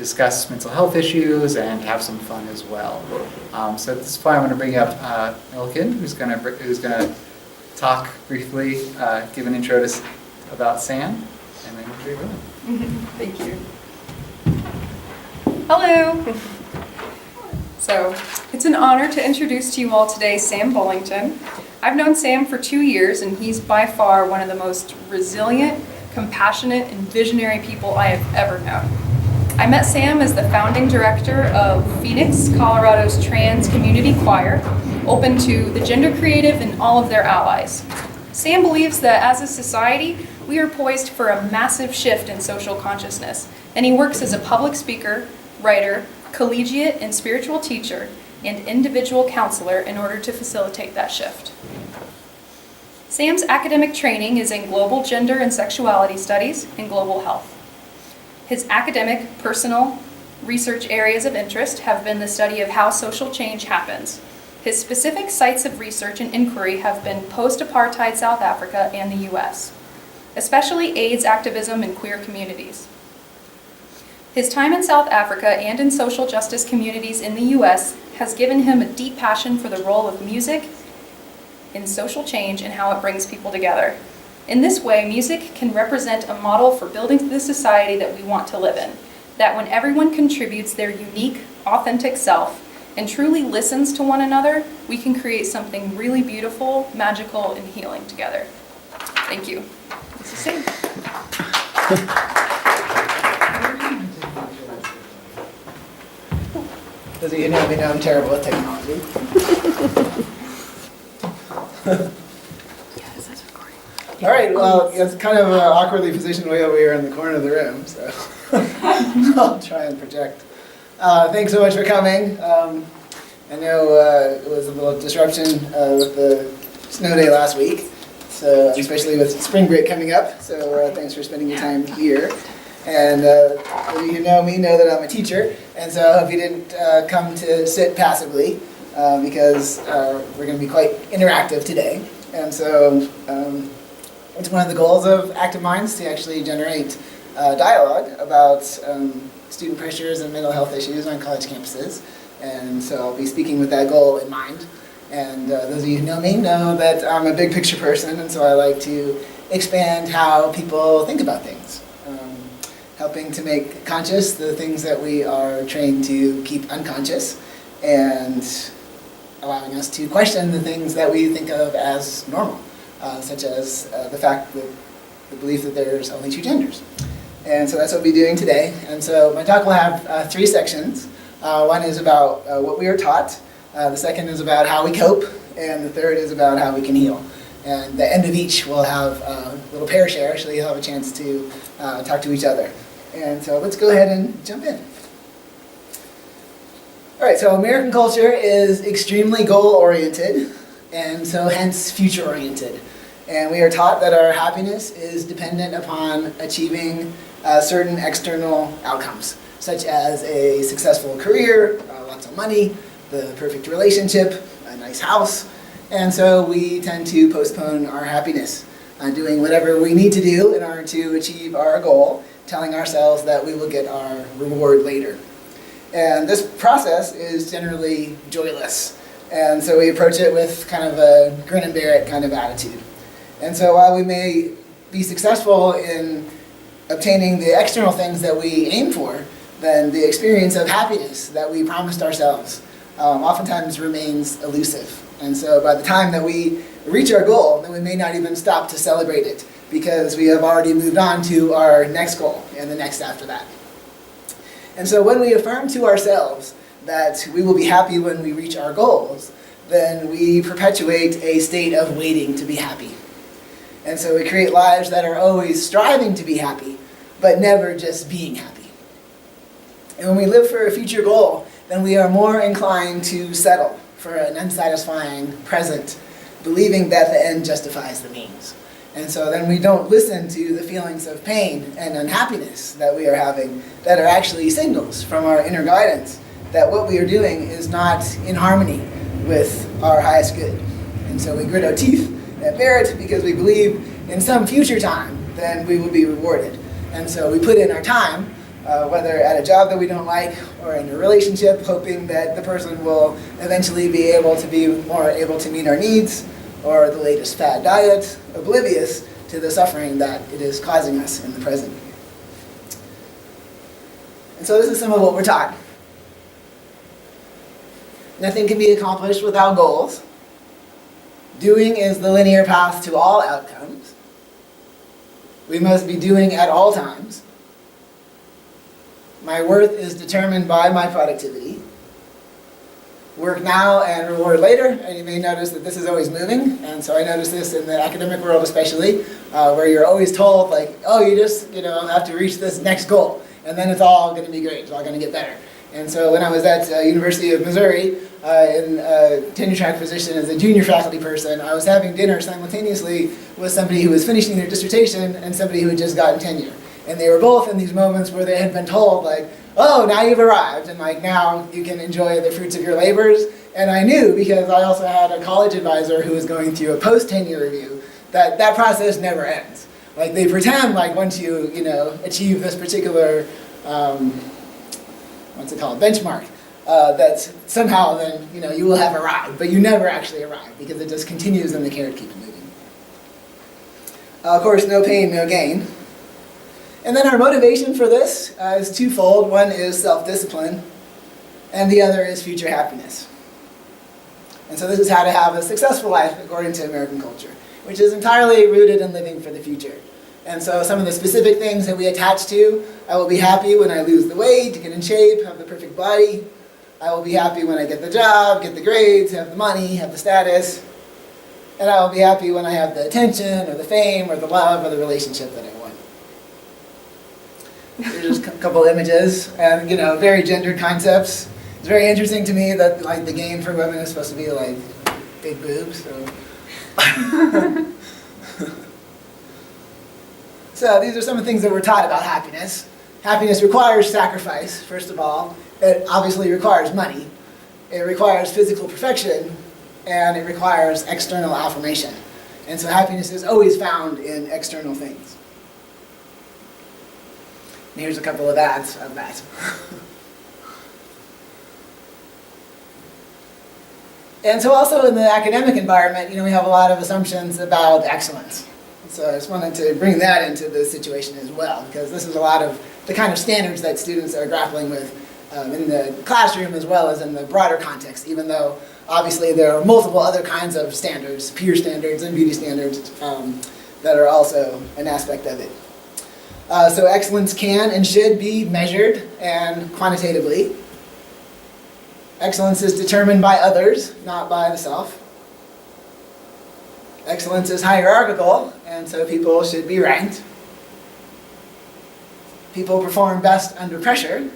discuss mental health issues and have some fun as well. So at this point, I'm going to bring up Milliken, who's going to talk briefly, give an intro about Sam, and then we'll get going. Thank you. Hello. So it's an honor to introduce to you all today Sam Bullington. I've known Sam for 2 years, and he's by far one of the most resilient, compassionate, and visionary people I have ever known. I met Sam as the founding director of Phoenix, Colorado's trans community choir, open to the gender creative and all of their allies. Sam believes that as a society, we are poised for a massive shift in social consciousness, and he works as a public speaker, writer, collegiate and spiritual teacher, and individual counselor in order to facilitate that shift. Sam's academic training is in global gender and sexuality studies and global health. His academic, personal, research areas of interest have been the study of how social change happens. His specific sites of research and inquiry have been post-apartheid South Africa and the US, especially AIDS activism in queer communities. His time in South Africa and in social justice communities in the US has given him a deep passion for the role of music in social change and how it brings people together. In this way, music can represent a model for building the society that we want to live in, that when everyone contributes their unique, authentic self and truly listens to one another, we can create something really beautiful, magical, and healing together. Thank you. This is Sam. Those of you who know me know I'm terrible at technology. All right, well, it's kind of awkwardly positioned way over here in the corner of the room, so I'll try and project. Thanks so much for coming. I know it was a little disruption with the snow day last week, so especially with spring break coming up, so thanks for spending your time here. And those of you who know me know that I'm a teacher, and so I hope you didn't come to sit passively, because we're going to be quite interactive today. And so it's one of the goals of Active Minds to actually generate dialogue about student pressures and mental health issues on college campuses. And so I'll be speaking with that goal in mind. And those of you who know me know that I'm a big picture person, and so I like to expand how people think about things. Helping to make conscious the things that we are trained to keep unconscious, and allowing us to question the things that we think of as normal, such as the fact that the belief that there's only two genders. And so that's what we'll be doing today. And so my talk will have 3 sections. One is about what we are taught, the second is about how we cope, and the third is about how we can heal. And the end of each will have a little pair share, so you'll have a chance to talk to each other. And so let's go ahead and jump in. All right, so American culture is extremely goal-oriented, and so hence future-oriented. And we are taught that our happiness is dependent upon achieving certain external outcomes, such as a successful career, lots of money, the perfect relationship, a nice house. And so we tend to postpone our happiness, doing whatever we need to do in order to achieve our goal, telling ourselves that we will get our reward later. And this process is generally joyless. And so we approach it with kind of a grin and bear it kind of attitude. And so while we may be successful in obtaining the external things that we aim for, then the experience of happiness that we promised ourselves oftentimes remains elusive. And so by the time that we reach our goal, then we may not even stop to celebrate it, because we have already moved on to our next goal and the next after that. And so when we affirm to ourselves that we will be happy when we reach our goals, then we perpetuate a state of waiting to be happy. And so we create lives that are always striving to be happy, but never just being happy. And when we live for a future goal, then we are more inclined to settle for an unsatisfying present, believing that the end justifies the means. And so then we don't listen to the feelings of pain and unhappiness that we are having that are actually signals from our inner guidance that what we are doing is not in harmony with our highest good. And so we grit our teeth and bear it because we believe in some future time then we will be rewarded. And so we put in our time whether at a job that we don't like or in a relationship, hoping that the person will eventually be able to be more able to meet our needs, or the latest fad diet, oblivious to the suffering that it is causing us in the present. And so this is some of what we're taught. Nothing can be accomplished without goals. Doing is the linear path to all outcomes. We must be doing at all times. My worth is determined by my productivity. Work now and reward later. And you may notice that this is always moving. And so I notice this in the academic world especially, where you're always told, like, oh, you just have to reach this next goal. And then it's all going to be great. It's all going to get better. And so when I was at University of Missouri in a tenure track position as a junior faculty person, I was having dinner simultaneously with somebody who was finishing their dissertation and somebody who had just gotten tenure. And they were both in these moments where they had been told, like, oh, now you've arrived, and like now you can enjoy the fruits of your labors. And I knew, because I also had a college advisor who was going through a post-tenure review, that that process never ends. Like they pretend like once you achieve this particular what's it called, benchmark, that somehow then you will have arrived, but you never actually arrive because it just continues and the carrot keeps moving. Of course, no pain, no gain. And then our motivation for this is twofold. One is self-discipline, and the other is future happiness. And so this is how to have a successful life according to American culture, which is entirely rooted in living for the future. And so some of the specific things that we attach to: I will be happy when I lose the weight, get in shape, have the perfect body. I will be happy when I get the job, get the grades, have the money, have the status. And I will be happy when I have the attention or the fame or the love or the relationship that I want. Here's just a couple images, and very gendered concepts. It's very interesting to me that like the gain for women is supposed to be like big boobs. So these are some of the things that we're taught about happiness. Happiness requires sacrifice, first of all. It obviously requires money. It requires physical perfection, and it requires external affirmation. And so happiness is always found in external things. And here's a couple of ads of that. And so also in the academic environment, we have a lot of assumptions about excellence. So I just wanted to bring that into the situation as well, because this is a lot of the kind of standards that students are grappling with in the classroom as well as in the broader context, even though obviously there are multiple other kinds of standards, peer standards and beauty standards, that are also an aspect of it. So excellence can and should be measured and quantitatively. Excellence is determined by others, not by the self. Excellence is hierarchical, and so people should be ranked. People perform best under pressure.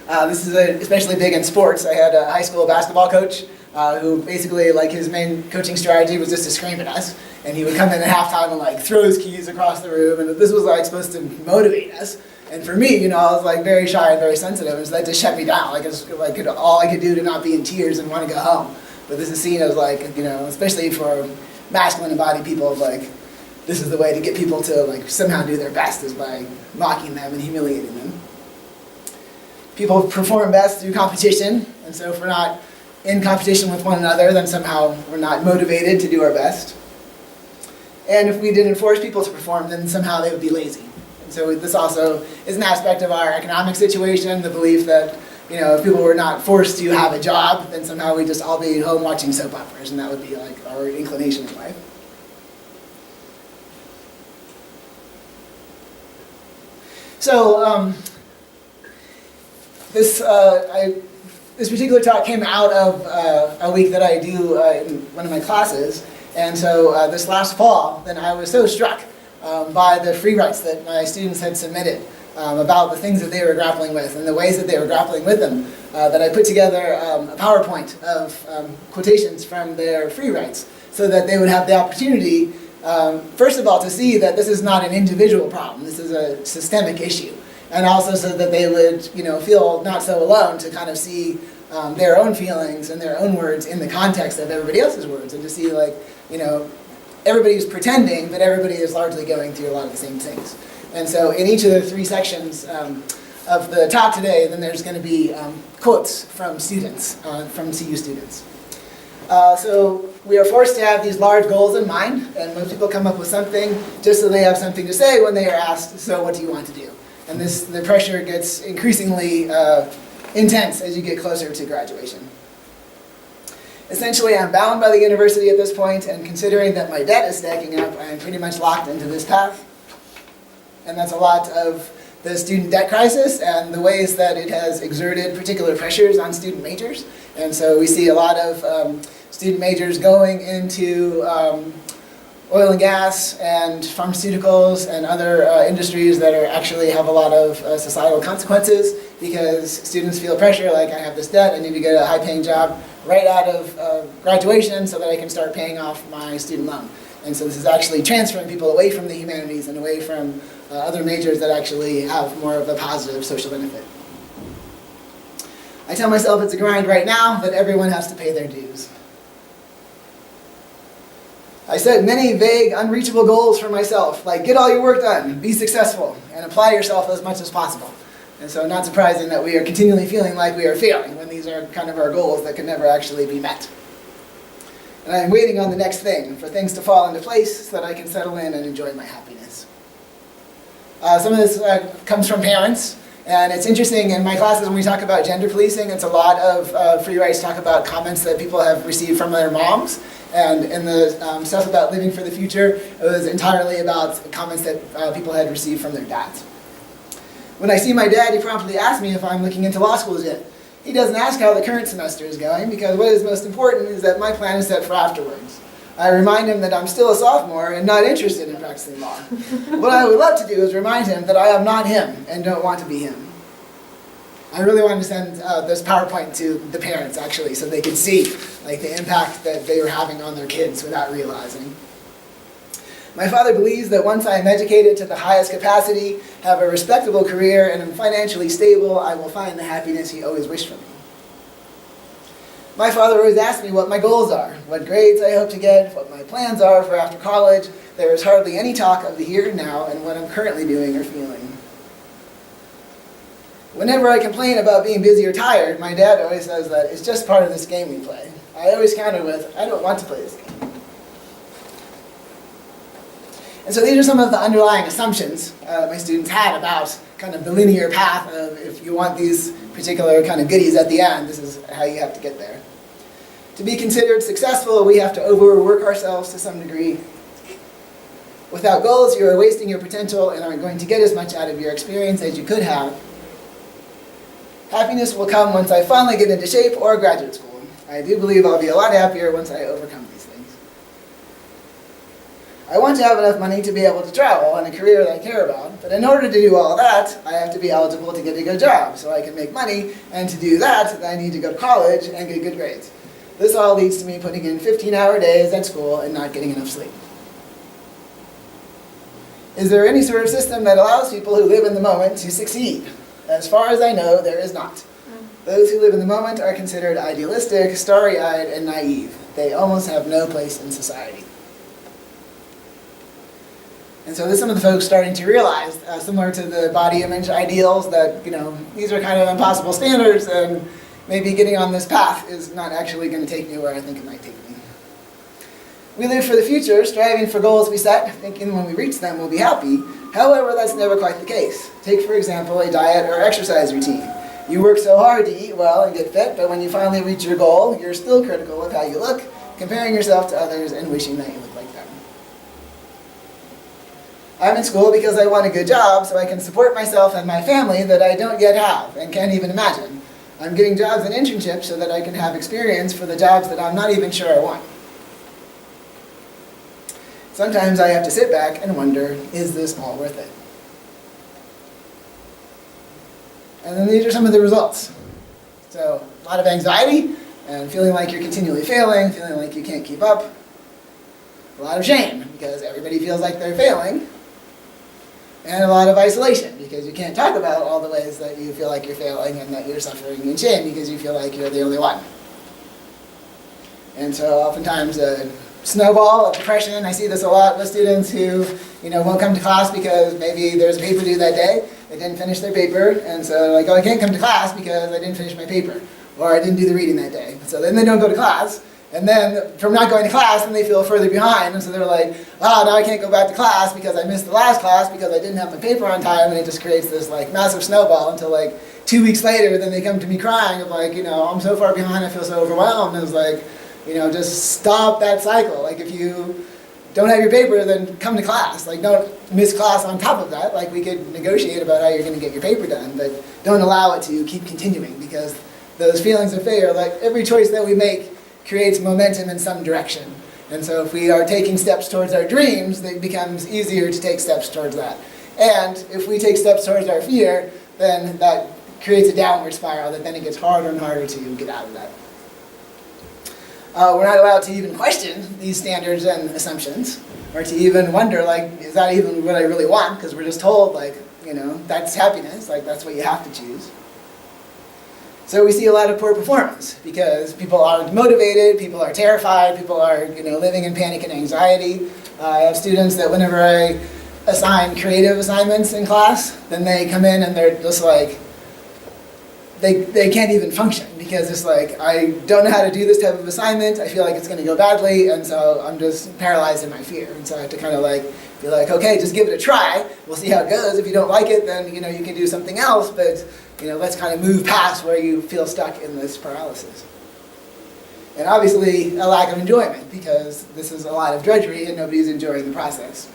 This is especially big in sports. I had a high school basketball coach who basically, like, his main coaching strategy was just to scream at us. And he would come in at halftime and like throw his keys across the room, and this was like supposed to motivate us. And for me, I was like very shy and very sensitive, and so that just shut me down. Like it's like all I could do to not be in tears and want to go home. But this is seen as like, especially for masculine embodied people, like this is the way to get people to like somehow do their best, is by mocking them and humiliating them. People perform best through competition, and so if we're not in competition with one another, then somehow we're not motivated to do our best. And if we didn't force people to perform, then somehow they would be lazy. And so this also is an aspect of our economic situation, the belief that, if people were not forced to have a job, then somehow we'd just all be home watching soap operas, and that would be like our inclination in life. So this particular talk came out of a week that I do in one of my classes. And so this last fall, then I was so struck by the free writes that my students had submitted about the things that they were grappling with and the ways that they were grappling with them, that I put together a PowerPoint of quotations from their free writes so that they would have the opportunity, first of all, to see that this is not an individual problem, this is a systemic issue. And also so that they would, feel not so alone, to kind of see their own feelings and their own words in the context of everybody else's words, and to see everybody's pretending, but everybody is largely going through a lot of the same things. And so in each of the three sections of the talk today, then there's going to be quotes from students, from CU students. So we are forced to have these large goals in mind, and most people come up with something just so they have something to say when they are asked, so what do you want to do? And the pressure gets increasingly intense as you get closer to graduation. Essentially, I'm bound by the university at this point, and considering that my debt is stacking up, I'm pretty much locked into this path. And that's a lot of the student debt crisis and the ways that it has exerted particular pressures on student majors. And so we see a lot of student majors going into oil and gas and pharmaceuticals and other industries that actually have a lot of societal consequences because students feel pressure, like I have this debt, I need to get a high-paying job right out of graduation so that I can start paying off my student loan. And so this is actually transferring people away from the humanities and away from other majors that actually have more of a positive social benefit. I tell myself it's a grind right now, that everyone has to pay their dues. I set many vague, unreachable goals for myself, like get all your work done, be successful, and apply yourself as much as possible. And so not surprising that we are continually feeling like we are failing when these are kind of our goals that can never actually be met. And I'm waiting on the next thing, for things to fall into place so that I can settle in and enjoy my happiness. Some of this comes from parents, and it's interesting in my classes when we talk about gender policing, it's a lot of free writes talk about comments that people have received from their moms. And in the stuff about living for the future, it was entirely about comments that people had received from their dads. When I see my dad, he promptly asks me if I'm looking into law schools yet. He doesn't ask how the current semester is going, because what is most important is that my plan is set for afterwards. I remind him that I'm still a sophomore and not interested in practicing law. What I would love to do is remind him that I am not him and don't want to be him. I really wanted to send this PowerPoint to the parents, actually, so they could see the impact that they were having on their kids without realizing. My father believes that once I am educated to the highest capacity, have a respectable career, and am financially stable, I will find the happiness he always wished for me. My father always asked me what my goals are, what grades I hope to get, what my plans are for after college. There is hardly any talk of the here and now and what I'm currently doing or feeling. Whenever I complain about being busy or tired, my dad always says that it's just part of this game we play. I always counter with, I don't want to play this game. And so these are some of the underlying assumptions my students had about kind of the linear path of if you want these particular kind of goodies at the end, this is how you have to get there. To be considered successful, we have to overwork ourselves to some degree. Without goals, you are wasting your potential and aren't going to get as much out of your experience as you could have. Happiness will come once I finally get into shape or graduate school. I do believe I'll be a lot happier once I overcome these things. I want to have enough money to be able to travel and a career that I care about, but in order to do all that, I have to be eligible to get a good job so I can make money, and to do that, I need to go to college and get good grades. This all leads to me putting in 15-hour days at school and not getting enough sleep. Is there any sort of system that allows people who live in the moment to succeed? As far as I know, there is not. Those who live in the moment are considered idealistic, starry-eyed, and naive. They almost have no place in society. And so there's some of the folks starting to realize, similar to the body image ideals, that these are kind of impossible standards, and maybe getting on this path is not actually going to take me where I think it might take me. We live for the future, striving for goals we set, thinking when we reach them we'll be happy. However, that's never quite the case. Take, for example, a diet or exercise routine. You work so hard to eat well and get fit, but when you finally reach your goal, you're still critical of how you look, comparing yourself to others and wishing that you look like them. I'm in school because I want a good job so I can support myself and my family that I don't yet have and can't even imagine. I'm getting jobs and internships so that I can have experience for the jobs that I'm not even sure I want. Sometimes I have to sit back and wonder, is this all worth it? And then these are some of the results. So a lot of anxiety and feeling like you're continually failing, feeling like you can't keep up. A lot of shame because everybody feels like they're failing. And a lot of isolation because you can't talk about all the ways that you feel like you're failing and that you're suffering in shame because you feel like you're the only one. And so oftentimes snowball of depression. I see this a lot with students who, won't come to class because maybe there's a paper due that day. They didn't finish their paper, and so they're like, oh, I can't come to class because I didn't finish my paper, or I didn't do the reading that day. So then they don't go to class, and then from not going to class, then they feel further behind, and so they're like, oh, now I can't go back to class because I missed the last class because I didn't have my paper on time, and it just creates this like massive snowball until like 2 weeks later, then they come to me crying of like, I'm so far behind, I feel so overwhelmed. And it's like, just stop that cycle. Like if you don't have your paper, then come to class. Like don't miss class on top of that. Like we could negotiate about how you're going to get your paper done, but don't allow it to keep continuing, because those feelings of failure, like every choice that we make creates momentum in some direction. And so if we are taking steps towards our dreams, it becomes easier to take steps towards that. And if we take steps towards our fear, then that creates a downward spiral that then it gets harder and harder to get out of that. We're not allowed to even question these standards and assumptions, or to even wonder, like, is that even what I really want? Because we're just told, like, that's happiness, like that's what you have to choose. So we see a lot of poor performance because people aren't motivated, people are terrified, people are living in panic and anxiety. I have students that whenever I assign creative assignments in class, then they come in and they're just like, they can't even function, because it's like, I don't know how to do this type of assignment, I feel like it's going to go badly, and so I'm just paralyzed in my fear. And so I have to kind of like be like, okay, just give it a try, we'll see how it goes. If you don't like it, then you can do something else, but let's kind of move past where you feel stuck in this paralysis. And obviously a lack of enjoyment, because this is a lot of drudgery and nobody's enjoying the process.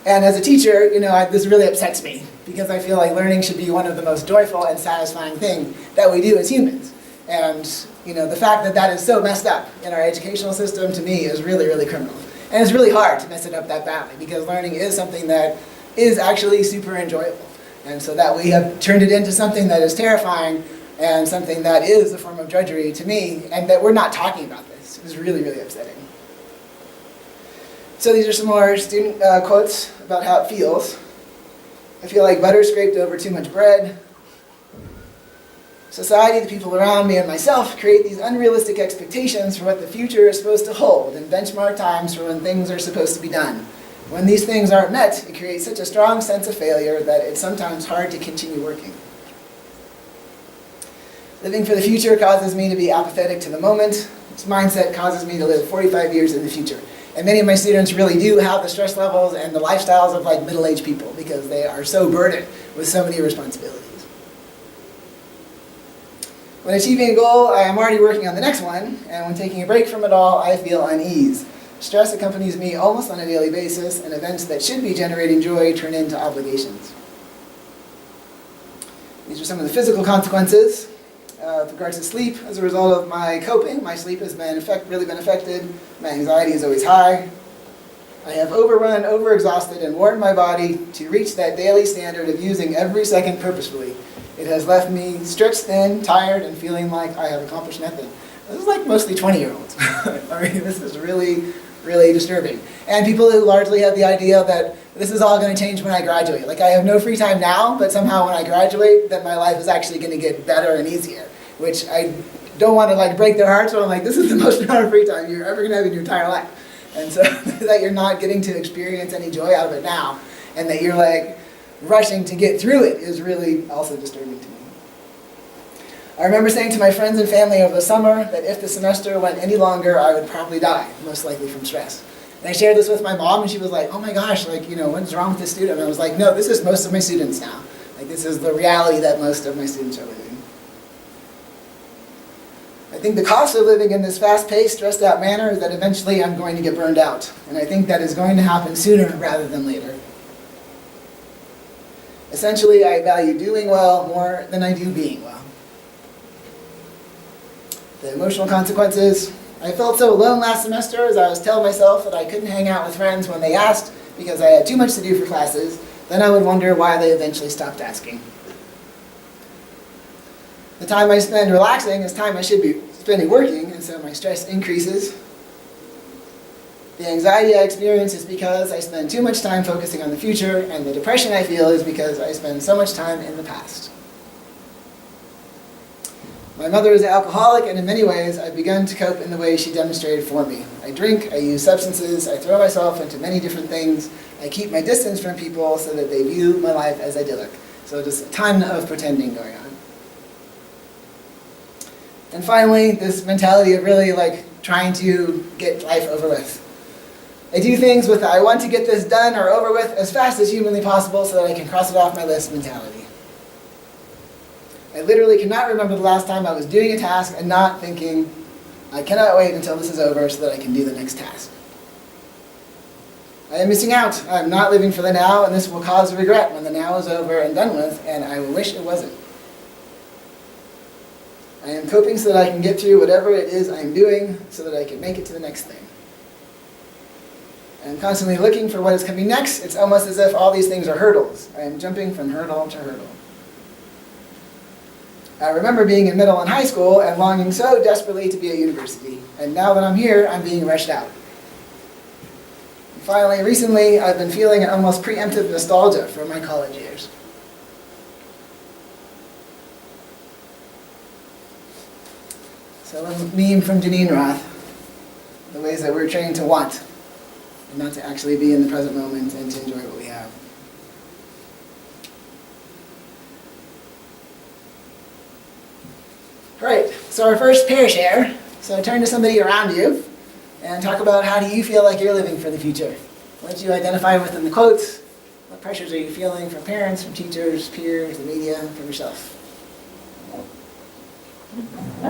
And as a teacher, this really upsets me, because I feel like learning should be one of the most joyful and satisfying things that we do as humans. And the fact that that is so messed up in our educational system, to me, is really, really criminal. And it's really hard to mess it up that badly, because learning is something that is actually super enjoyable. And so that we have turned it into something that is terrifying and something that is a form of drudgery to me, and that we're not talking about this, is really, really upsetting. So these are some more student quotes about how it feels. I feel like butter scraped over too much bread. Society, the people around me, and myself create these unrealistic expectations for what the future is supposed to hold, and benchmark times for when things are supposed to be done. When these things aren't met, it creates such a strong sense of failure that it's sometimes hard to continue working. Living for the future causes me to be apathetic to the moment. This mindset causes me to live 45 years in the future. And many of my students really do have the stress levels and the lifestyles of like middle-aged people, because they are so burdened with so many responsibilities. When achieving a goal, I am already working on the next one, and when taking a break from it all, I feel unease. Stress accompanies me almost on a daily basis, and events that should be generating joy turn into obligations. These are some of the physical consequences. With regards to sleep, as a result of my coping, my sleep has really been affected. My anxiety is always high. I have overrun, overexhausted, and worn my body to reach that daily standard of using every second purposefully. It has left me stretched thin, tired, and feeling like I have accomplished nothing. This is like mostly 20-year-olds. I mean, this is really, really disturbing. And people who largely have the idea that this is all going to change when I graduate. Like, I have no free time now, but somehow when I graduate, that my life is actually going to get better and easier, which I don't want to like break their hearts. So I'm like, this is the most amount of free time you're ever going to have in your entire life. And so that you're not getting to experience any joy out of it now, and that you're like rushing to get through it, is really also disturbing to me. I remember saying to my friends and family over the summer that if the semester went any longer, I would probably die, most likely from stress. And I shared this with my mom, and she was like, oh my gosh, like, what's wrong with this student? And I was like, no, this is most of my students now. Like, this is the reality that most of my students are living. I think the cost of living in this fast-paced, stressed-out manner is that eventually I'm going to get burned out. And I think that is going to happen sooner rather than later. Essentially, I value doing well more than I do being well. The emotional consequences. I felt so alone last semester as I was telling myself that I couldn't hang out with friends when they asked because I had too much to do for classes. Then I would wonder why they eventually stopped asking. The time I spend relaxing is time I should be spending working, and so my stress increases. The anxiety I experience is because I spend too much time focusing on the future, and the depression I feel is because I spend so much time in the past. My mother is an alcoholic, and in many ways, I've begun to cope in the way she demonstrated for me. I drink, I use substances, I throw myself into many different things. I keep my distance from people so that they view my life as idyllic. So just a ton of pretending going on. And finally, this mentality of really like trying to get life over with. I do things with I want to get this done or over with as fast as humanly possible so that I can cross it off my list mentality. I literally cannot remember the last time I was doing a task and not thinking, I cannot wait until this is over so that I can do the next task. I am missing out. I am not living for the now, and this will cause regret when the now is over and done with, and I will wish it wasn't. I am coping so that I can get through whatever it is I am doing so that I can make it to the next thing. I am constantly looking for what is coming next. It's almost as if all these things are hurdles. I am jumping from hurdle to hurdle. I remember being in middle and high school and longing so desperately to be at university. And now that I'm here, I'm being rushed out. And finally, recently, I've been feeling an almost preemptive nostalgia for my college years. So a meme from Janine Roth, the ways that we're trained to want, and not to actually be in the present moment and to enjoy what we have. All right, so our first pair share. So turn to somebody around you and talk about how do you feel like you're living for the future. What do you identify with in the quotes? What pressures are you feeling from parents, from teachers, peers, the media, from yourself? What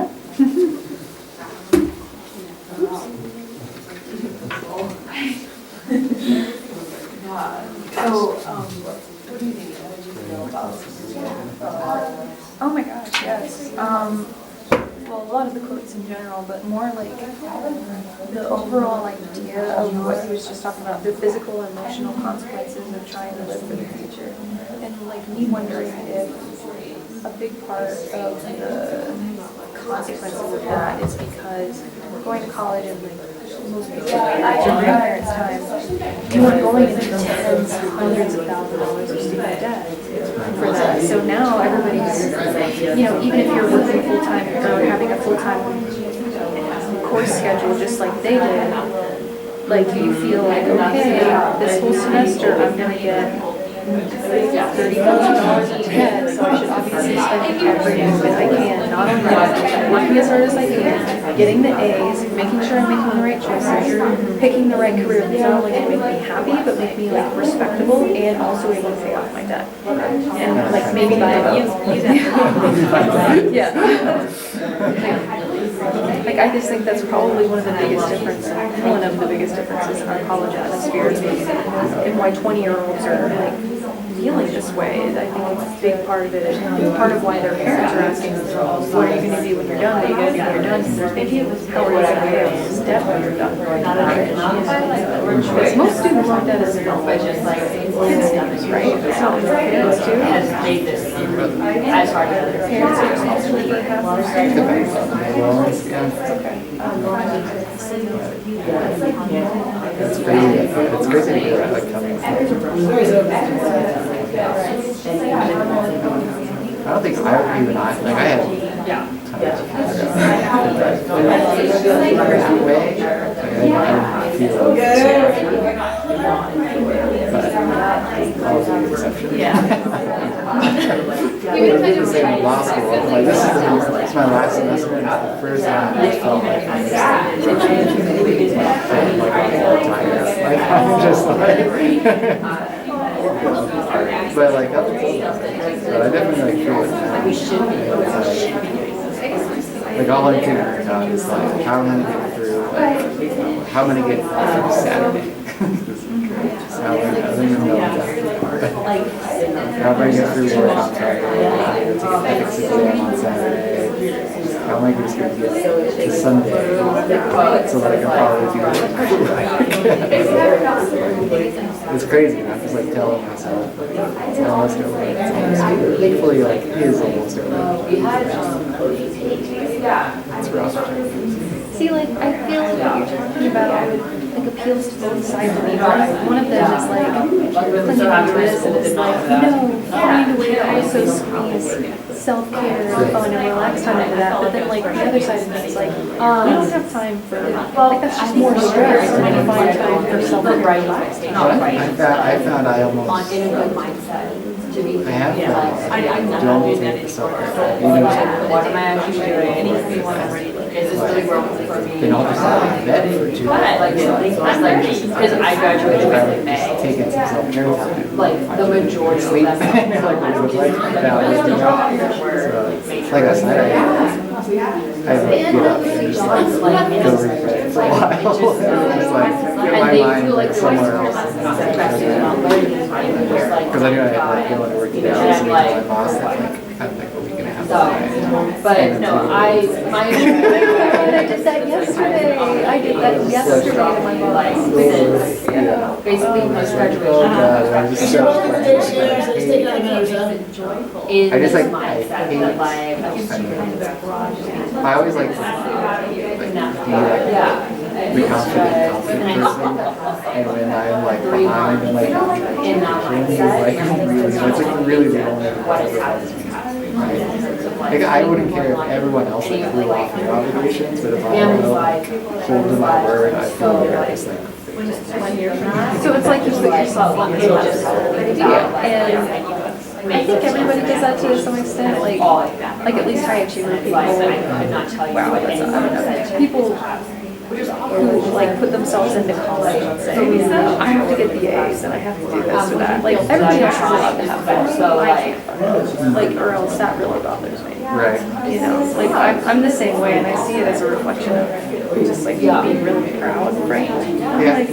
do you think? What do you know about? Oh my gosh, yes. Well, a lot of the quotes in general, but more like the overall idea of what he was just talking about, the physical, emotional consequences of trying to live for the future. And like me wondering if a big part of the consequences of that is because going to college and like most people during my parents' time, you were going into tens, hundreds of thousands of dollars of student debt for that. So now everybody's, you know, even if you're working full-time or having a full-time course schedule just like they did, like you feel like, okay, this whole semester I'm going to get $30,000 in debt, so I should obviously spend every moment I can, not only working as hard as I can, getting the A's, making sure I'm making the right choices, picking the right career that's not only going to make me happy, but make me like respectable and also able to pay off my debt. And like maybe buy a yeah. Like I just think that's probably one of the biggest differences in our college atmosphere and why 20-year-olds are like feeling this way. I think it's a big part of it. Part of why their parents are asking them, what are you going to do when you're done? What are you going to do when you're done? Because they're thinking, how are you going to pay off this debt when you're done? Because most students want debt as adults, but just like kids students, right? So parents too. As hard as their parents are responsible for half their students. It's crazy to hear that like coming from. I don't think I had tons of Even if I in law school, like this is my last semester, and it's the first time I just felt like I'm just but like up until that, but I definitely like feel it. Like all I'm thinking about is like how am I gonna get through, like how am I gonna get through Saturday? How am I gonna get through work on Saturday? Take a ethics exam on Saturday. How am I just going to get to Sunday so that I can probably do it? It's crazy, and I'm just like telling myself, it's almost over. It's almost over. Thankfully, like, it is almost over. It's rough. See, like, I feel like what you're talking about like appeals to both sides of me. One of them is like, when you do this, and it's like, no, find a way to also squeeze self-care and fun and relax time into that. But then like the other side of me is like, we don't have time for, like that's just more stress than to find time for self-care and relaxing. I found I almost, In a good mindset to be. I have found, don't take the self-care. What am I actually doing? Anything what I'm ready. Is this really working for me? Then I'll just lie in bed for 2 But like, because I graduated with May. taking some self-care time. Like the majority of them. Like last night, I like get up and just like go read bed for a while. Just like get my mind like somewhere else. Because I knew I had like going to work today. I was like my boss that like I'm like a week and a half away. But no, my I did that yesterday. I did that yesterday to my boss. Yeah. basically post Oh graduation. God, I just If you're willing to do shares, just take another minute or so. Is I just like, mindset hate that like I always like to be like the confident person. And when I'm like behind and like in that mindset, it's like really the only thing that bothers me. Right? Like I wouldn't care if everyone else like blew off their obligations, but if I don't hold to my word, I feel like I just like So it's like you put yourself on this pedestal, and I think everybody does that to some extent. Like at least high achiever people. Wow, that's I don't know. People who like put themselves into college and say, I have to get the A's and I have to do this or that. Like everybody else is allowed to have fun, so I can't fun. Like or else that really bothers me. right. You know, like I'm the same way, and I see it as a reflection of just like being really proud, right? Like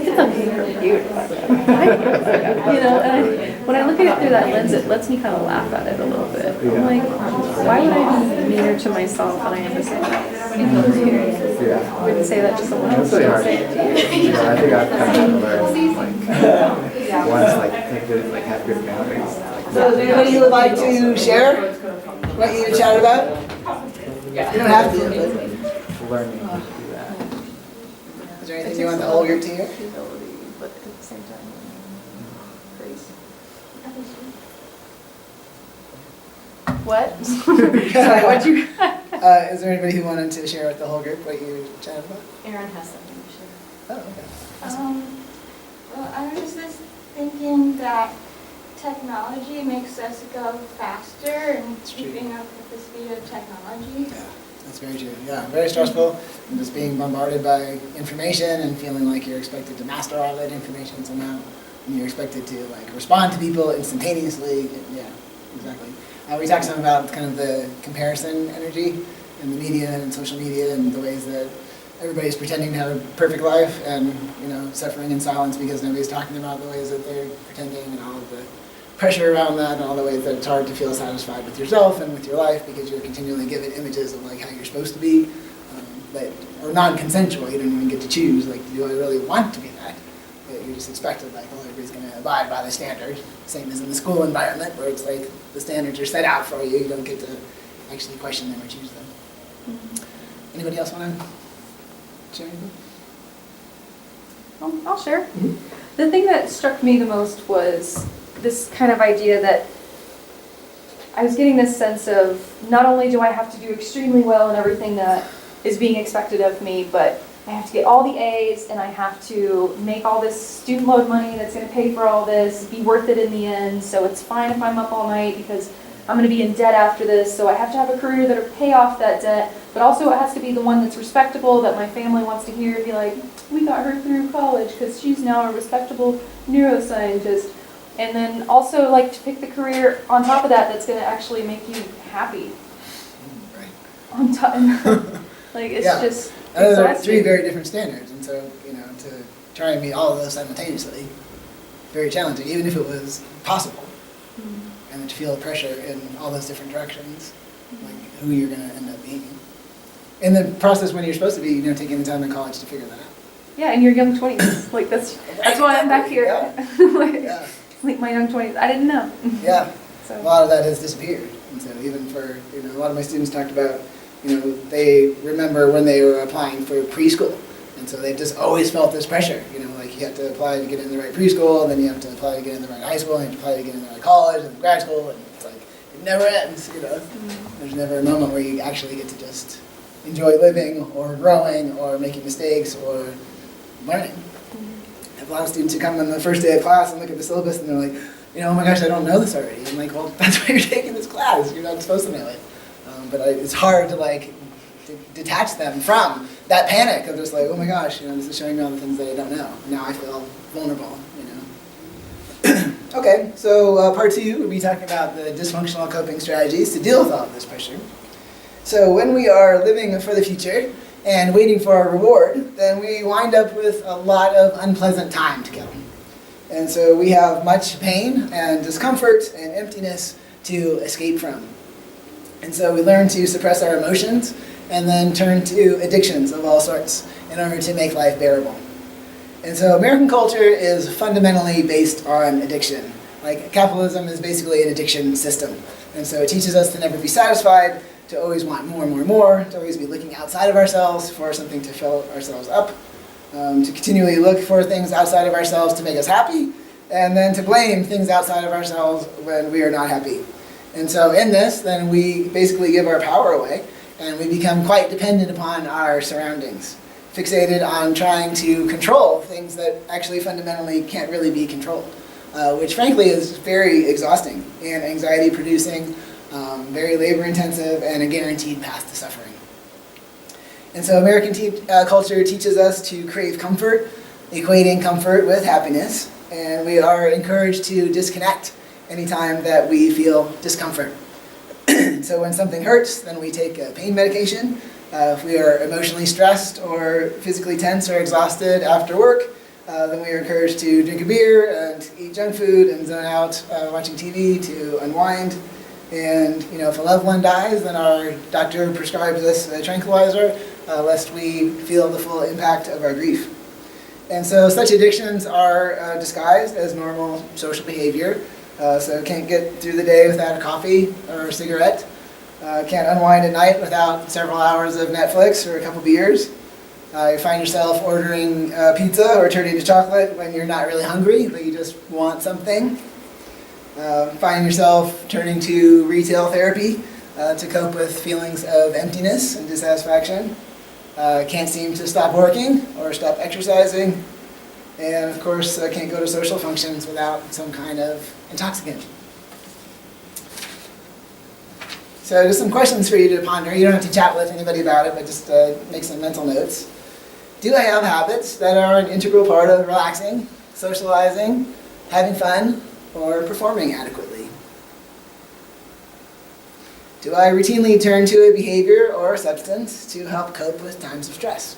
it's okay for you to fuck up. You know, and when I look at it through that lens, it lets me kind of laugh at it a little bit. I'm like, why would I be meaner to myself than I am to someone else? Yeah. I wouldn't say that to someone else. That's really I'd hard. say it to you. Yeah, I think I've kind of learned like once like have good boundaries. So is there anybody who would like to share what you chat about? You don't have to, but Learning to do that. is there anything you want the whole group to hear? But at the same time, grace. What? Sorry, what'd you? Is there anybody who wanted to share with the whole group what you chatted about? Aaron has something to share. Oh, okay. Well, I was just thinking that technology makes us go faster and keeping up with the speed of technology. Yeah, that's very true. Yeah, very stressful. And just being bombarded by information and feeling like you're expected to master all that information somehow. And you're expected to like respond to people instantaneously. Yeah, exactly. We talked some about kind of the comparison energy in the media and social media and the ways that everybody's pretending to have a perfect life and, you know, suffering in silence because nobody's talking about the ways that they're pretending and all of the pressure around that and all the ways that it's hard to feel satisfied with yourself and with your life because you're continually given images of like how you're supposed to be that are non-consensual. You don't even get to choose, like, do I really want to be that? But you're just expected, like, well, everybody's going to abide by the standards. Same as in the school environment where it's like the standards are set out for you. You don't get to actually question them or choose them. Mm-hmm. Anybody else want to share anything? I'll share. The thing that struck me the most was this kind of idea that I was getting this sense of not only do I have to do extremely well in everything that is being expected of me, but I have to get all the A's and I have to make all this student loan money that's going to pay for all this, be worth it in the end, so it's fine if I'm up all night because I'm going to be in debt after this, so I have to have a career that'll pay off that debt, but also it has to be the one that's respectable, that my family wants to hear and be like, we got her through college because she's now a respectable neuroscientist. And then also like to pick the career on top of that that's going to actually make you happy. Right. On top, like it's just. Those are exhausting. three very different standards, and so, you know, to try and meet all of those simultaneously, very challenging, even if it was possible. Mm-hmm. And to feel the pressure in all those different directions, like who you're going to end up being. In the process when you're supposed to be, you know, taking the time in college to figure that out. Yeah, in your young 20s. Like that's why I'm back here. Yeah. like, Yeah. like my young 20s. I didn't know. Yeah. So. A lot of that has disappeared. And so even for, you know, a lot of my students talked about, you know, they remember when they were applying for preschool And so they've just always felt this pressure, like you have to apply to get in the right preschool, and then you have to apply to get in the right high school, and you have to apply to get in the right college and grad school, and it's like, it never ends, There's never a moment where you actually get to just enjoy living or growing or making mistakes or learning. I have a lot of students who come on the first day of class and look at the syllabus and they're like, oh my gosh, I don't know this already. I'm like, well, that's why you're taking this class. You're not supposed to know it. But it's hard to detach them from that panic of just like, oh my gosh, this is showing me all the things that I don't know. Now I feel vulnerable, Okay, so part 2, we'll be talking about the dysfunctional coping strategies to deal with all of this pressure. So when we are living for the future and waiting for our reward, then we wind up with a lot of unpleasant time to kill. And so we have much pain and discomfort and emptiness to escape from. And so we learn to suppress our emotions and then turn to addictions of all sorts in order to make life bearable. And so American culture is fundamentally based on addiction. Like capitalism is basically an addiction system. And so it teaches us to never be satisfied, to always want more and more and more, to always be looking outside of ourselves for something to fill ourselves up, to continually look for things outside of ourselves to make us happy, and then to blame things outside of ourselves when we are not happy. And so in this, then we basically give our power away, and we become quite dependent upon our surroundings, fixated on trying to control things that actually fundamentally can't really be controlled, which frankly is very exhausting and anxiety-producing, very labor-intensive, and a guaranteed path to suffering. And so American culture teaches us to crave comfort, equating comfort with happiness, and we are encouraged to disconnect anytime that we feel discomfort. So when something hurts, then we take a pain medication. If we are emotionally stressed or physically tense or exhausted after work, then we are encouraged to drink a beer and eat junk food and zone out watching TV to unwind. And if a loved one dies, then our doctor prescribes us a tranquilizer, lest we feel the full impact of our grief. And so such addictions are disguised as normal social behavior. So can't get through the day without a coffee or a cigarette. Can't unwind at night without several hours of Netflix or a couple beers. You find yourself ordering pizza or turning to chocolate when you're not really hungry, but you just want something. Find yourself turning to retail therapy to cope with feelings of emptiness and dissatisfaction. Can't seem to stop working or stop exercising. And of course, can't go to social functions without some kind of intoxicant. So just some questions for you to ponder. You don't have to chat with anybody about it, but just make some mental notes. Do I have habits that are an integral part of relaxing, socializing, having fun, or performing adequately? Do I routinely turn to a behavior or substance to help cope with times of stress?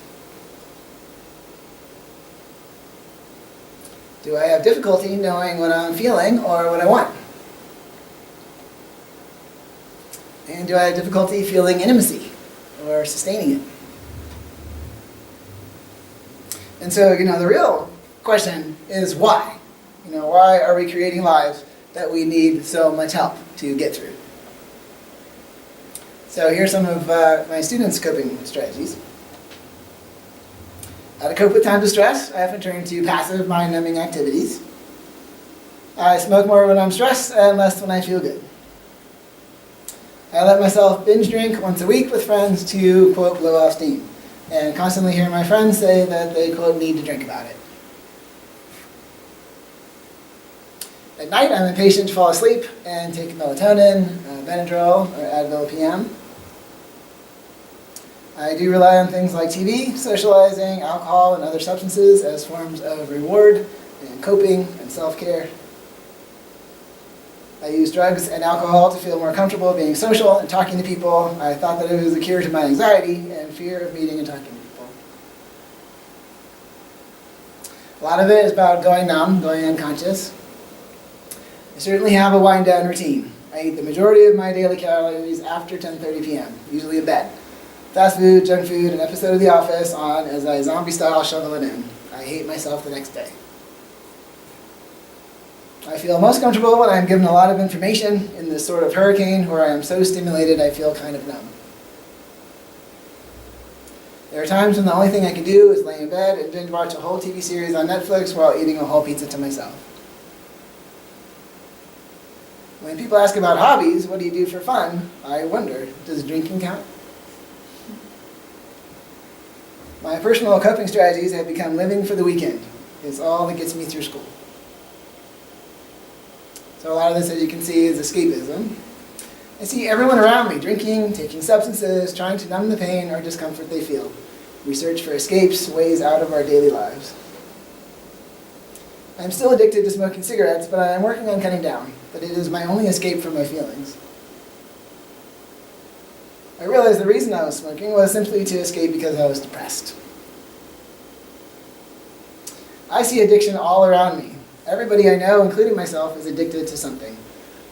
Do I have difficulty knowing what I'm feeling or what I want? And do I have difficulty feeling intimacy or sustaining it? And so, the real question is why? Why are we creating lives that we need so much help to get through? So here's some of my students' coping strategies. To cope with times of stress, I often turn to passive mind-numbing activities. I smoke more when I'm stressed and less when I feel good. I let myself binge drink once a week with friends to, quote, blow off steam, and constantly hear my friends say that they, quote, need to drink about it. At night, I'm impatient to fall asleep and take melatonin, Benadryl, or Advil PM. I do rely on things like TV, socializing, alcohol, and other substances as forms of reward and coping and self-care. I use drugs and alcohol to feel more comfortable being social and talking to people. I thought that it was a cure to my anxiety and fear of meeting and talking to people. A lot of it is about going numb, going unconscious. I certainly have a wind-down routine. I eat the majority of my daily calories after 10:30 p.m., usually in bed. Fast food, junk food, an episode of The Office on as I zombie-style shovel it in. I hate myself the next day. I feel most comfortable when I'm given a lot of information in this sort of hurricane where I am so stimulated I feel kind of numb. There are times when the only thing I can do is lay in bed and binge watch a whole TV series on Netflix while eating a whole pizza to myself. When people ask about hobbies, what do you do for fun? I wonder, does drinking count? My personal coping strategies have become living for the weekend. It's all that gets me through school. So a lot of this, as you can see, is escapism. I see everyone around me drinking, taking substances, trying to numb the pain or discomfort they feel. We search for escapes, ways out of our daily lives. I'm still addicted to smoking cigarettes, but I'm working on cutting down. But it is my only escape from my feelings. I realized the reason I was smoking was simply to escape because I was depressed. I see addiction all around me. Everybody I know, including myself, is addicted to something.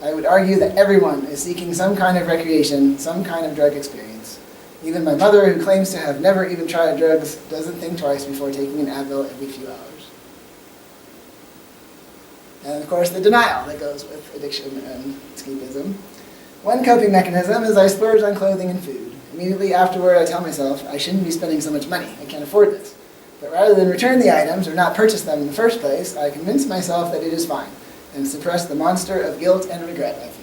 I would argue that everyone is seeking some kind of recreation, some kind of drug experience. Even my mother, who claims to have never even tried drugs, doesn't think twice before taking an Advil every few hours. And of course, the denial that goes with addiction and escapism. One coping mechanism is I splurge on clothing and food. Immediately afterward, I tell myself, I shouldn't be spending so much money. I can't afford this. But rather than return the items or not purchase them in the first place, I convince myself that it is fine and suppress the monster of guilt and regret I feel.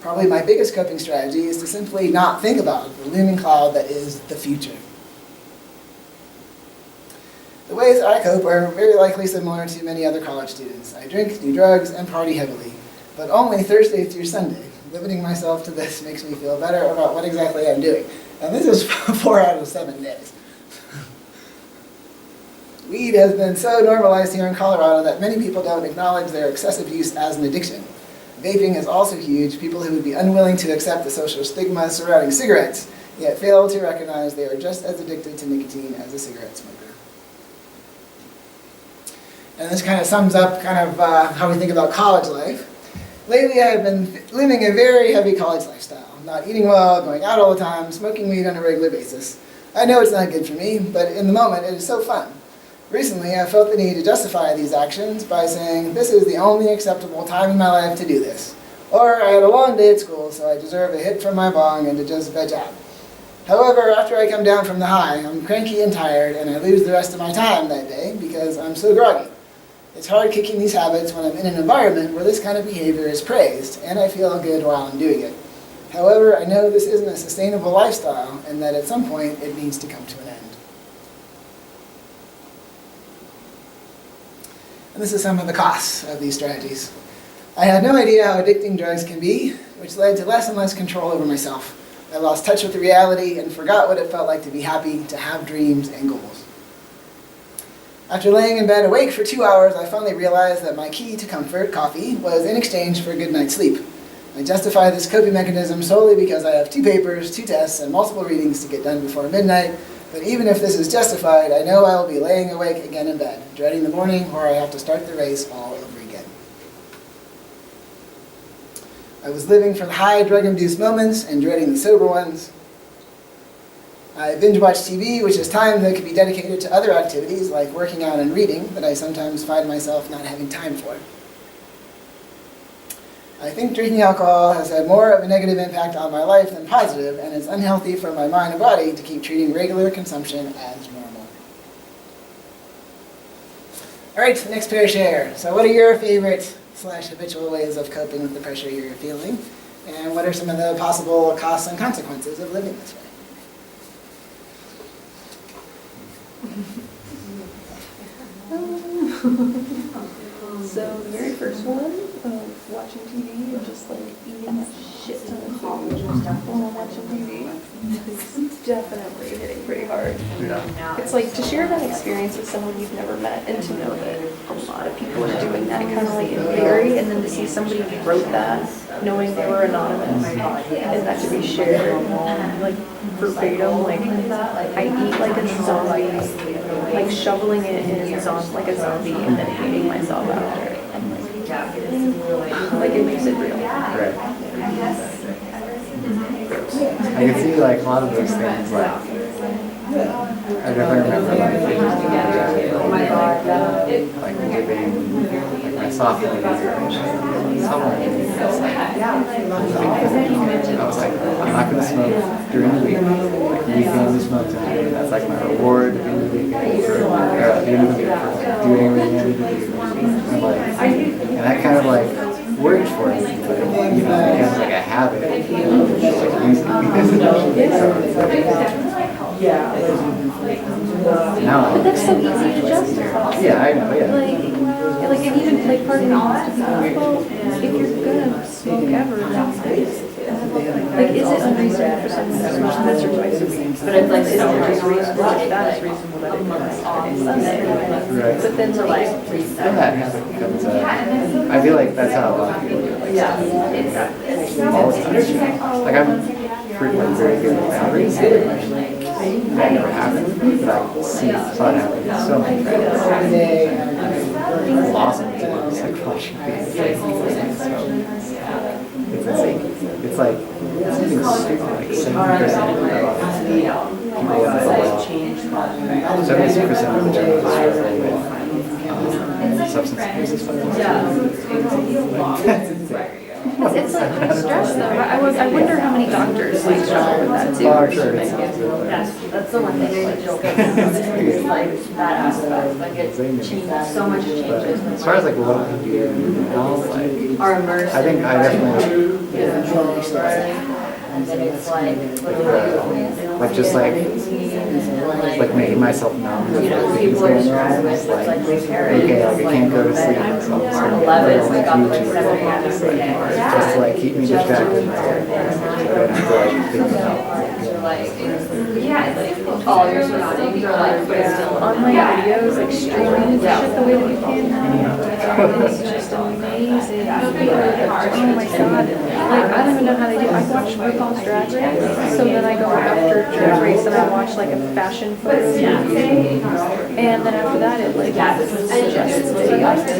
Probably my biggest coping strategy is to simply not think about the looming cloud that is the future. The ways I cope are very likely similar to many other college students. I drink, do drugs, and party heavily, but only Thursday through Sunday. Limiting myself to this makes me feel better about what exactly I'm doing. And this is 4 out of 7 days. Weed has been so normalized here in Colorado that many people don't acknowledge their excessive use as an addiction. Vaping is also huge. People who would be unwilling to accept the social stigma surrounding cigarettes, yet fail to recognize they are just as addicted to nicotine as a cigarette smoker. And this kind of sums up how we think about college life. Lately, I've been living a very heavy college lifestyle, not eating well, going out all the time, smoking weed on a regular basis. I know it's not good for me, but in the moment, it is so fun. Recently, I felt the need to justify these actions by saying, this is the only acceptable time in my life to do this. Or I had a long day at school, so I deserve a hit from my bong and to just veg out. However, after I come down from the high, I'm cranky and tired, and I lose the rest of my time that day because I'm so groggy. It's hard kicking these habits when I'm in an environment where this kind of behavior is praised, and I feel good while I'm doing it. However, I know this isn't a sustainable lifestyle, and that at some point it needs to come to an end. And this is some of the costs of these strategies. I had no idea how addicting drugs can be, which led to less and less control over myself. I lost touch with the reality and forgot what it felt like to be happy, to have dreams and goals. After laying in bed awake for 2 hours, I finally realized that my key to comfort, coffee, was in exchange for a good night's sleep. I justify this coping mechanism solely because I have 2 papers, 2 tests, and multiple readings to get done before midnight. But even if this is justified, I know I will be laying awake again in bed, dreading the morning where I have to start the race all over again. I was living for the high drug-induced moments and dreading the sober ones. I binge-watch TV, which is time that could be dedicated to other activities like working out and reading that I sometimes find myself not having time for. I think drinking alcohol has had more of a negative impact on my life than positive, and it's unhealthy for my mind and body to keep treating regular consumption as normal. All right, next pair share. So what are your favorite / habitual ways of coping with the pressure you're feeling? And what are some of the possible costs and consequences of living this way? So the very first one, watching TV and just like eating a shit ton of food while I'm watching TV, it's definitely hitting pretty hard. Yeah. It's like to share that experience with someone you've never met and to know that a lot of people are doing that kind of like in theory, and then to see somebody who wrote that knowing they were anonymous and that to be shared like verbatim, like I eat like a zombie, like shoveling it in like a zombie and then hating myself after. And like it makes it real. Right. I can see like a lot of those things, like I definitely remember Oh my God, yeah. like giving like my sophomore year, somewhere in the year, it's like, I was like, I'm not gonna smoke during the week. Like weekend smoke time. That's like my reward at the end of the weekend for, or at the end of the week for doing everything I need to do. And like, and that kind of like worked for me, but you know, it becomes like a habit. It's like easy. Now, But that's so easy to justify. yeah, I know, yeah. Like, and even, like, part of me wants to be, well, if you're gonna smoke ever, then like, is it unreasonable for someone to smoke once or twice a week? But it's like Is so it much reasonable? reasonable. That is reasonable that it comes on Sunday. Right. But then, like, Then that habit becomes I feel like that's how a lot of people do it. Like, Yeah, exactly. all the time. Like I'm pretty like very good with boundaries. That never happened with me, but I saw it happen with so many friends. It's awesome to do. It's like watching people. It's insane. It's like something stupid, like 70% of people in the law, 70% of the journalists struggle with substance abuse especially. That's insane. it's like high stress though. I wonder how many doctors like struggle with that too. Oh, I'm sure it's That's the one thing I joke about. It's like that aspect. Like it changes, so much changes. As far as like what we do now, like Are immersed. I think I definitely And then it's like, like just like making myself numb to you know, things people are going on. stressed It's with like like my okay, parents. like I can't go to sleep. So I'm On like 11, wake up at like YouTube 7 a.m. every day. just to like keep me distracted. So I don't have to like think about All your surroundings are like, but it's still Online videos, like streaming shit the way that you can now. It's just amazing. Oh my god. Like, I don't even know how they do it. I watch RuPaul's Drag Race, so then I go after Drag Race and I watch like a fashion photo. And then after that, it like suggests videos. I used to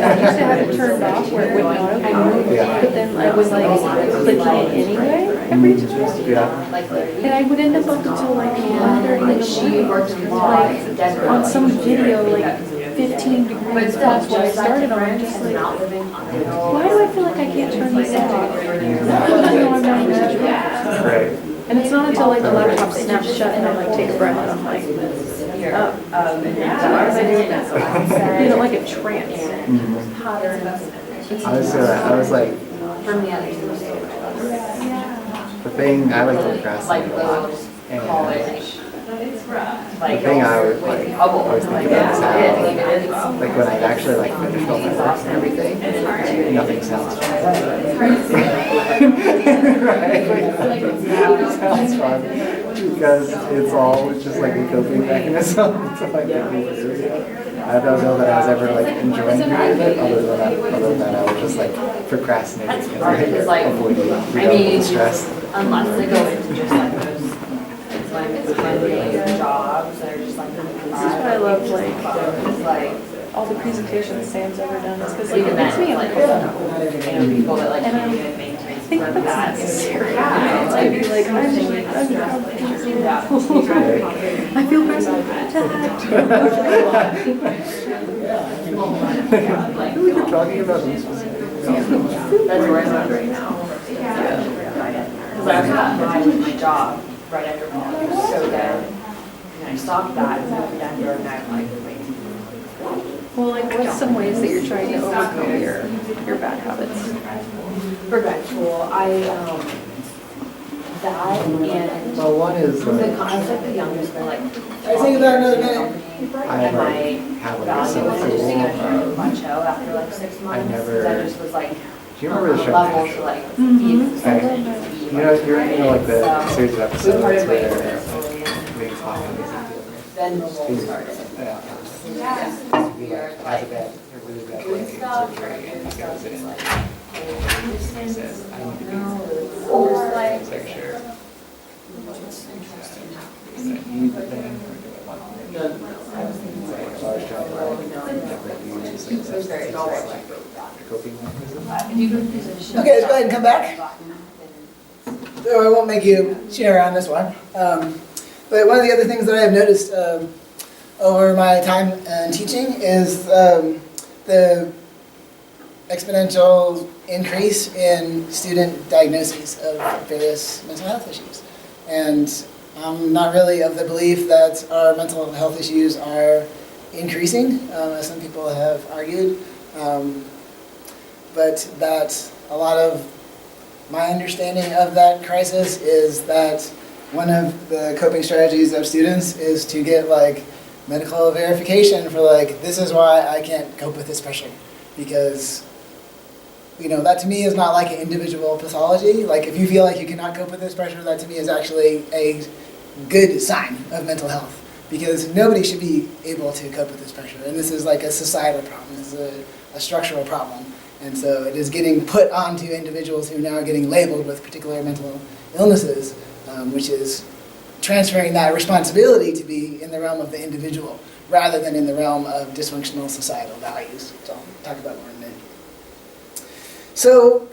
have it turned off where it would not open, but then I was like clicking it anyway every time. yeah. And I would end up until like 1:30 in the she works in law, like on some video like 15 degrees past where I started on. I'm just like, why do I feel like I can't turn this off? Even though I'm not used to it. Right. And it's not until like the laptop snaps shut and I like take a breath and I'm like, oh, why was I doing that? You know, like a trance. I was like from the others. the thing I like to procrastinate a lot. And the thing I would like always think about is how like when I actually like finish all my work and everything, nothing sounds fun. Right? Nothing sounds fun because it's all just like a coping mechanism to like get me through it. I don't know that I was ever like enjoying any of it other than I was just like procrastinating because I Like, avoided the stress. unless they go into just like those, it's like jobs that are just like. This is what I love, like all the presentations Sam's ever done is because like it makes me uncomfortable. People that like And I think that's necessary. To be like, I'm uncomfortable. I feel personally attacked. You're talking about these specific. That's where I'm at right now. Because I was my job right after college, it was so dead. And I stopped that and moved down here and I'm like, wait. Well, like what's some ways that you're trying to overcome your bad habits? For grad school, that and Well, one is the I was like the youngest, but like. I think about another minute. I like have like a self-tool. After like 6 months. I never- I just was like. Do you remember the show? Level to like. Okay. You know like the series of episodes We parted where ways. they talk about Then mobile started. yeah. He like has a really bad leg surgery and he goes in and he says, I need to be like sure. Is that you the thing or do I want to like a large job where I never use like substances as like a coping mechanism? Okay, let's go ahead and come back. So I won't make you share on this one. But one of the other things that I have noticed over my time teaching is the exponential increase in student diagnoses of various mental health issues. And I'm not really of the belief that our mental health issues are increasing, as some people have argued, but that a lot of my understanding of that crisis is that one of the coping strategies of students is to get like medical verification for like, this is why I can't cope with this pressure. Because, you know, that to me is not like an individual pathology. Like if you feel like you cannot cope with this pressure, that to me is actually a good sign of mental health. Because nobody should be able to cope with this pressure. And this is like a societal problem, this is a structural problem. And so it is getting put onto individuals who now are getting labeled with particular mental illnesses, which is transferring that responsibility to be in the realm of the individual rather than in the realm of dysfunctional societal values, which I'll talk about more in a minute. So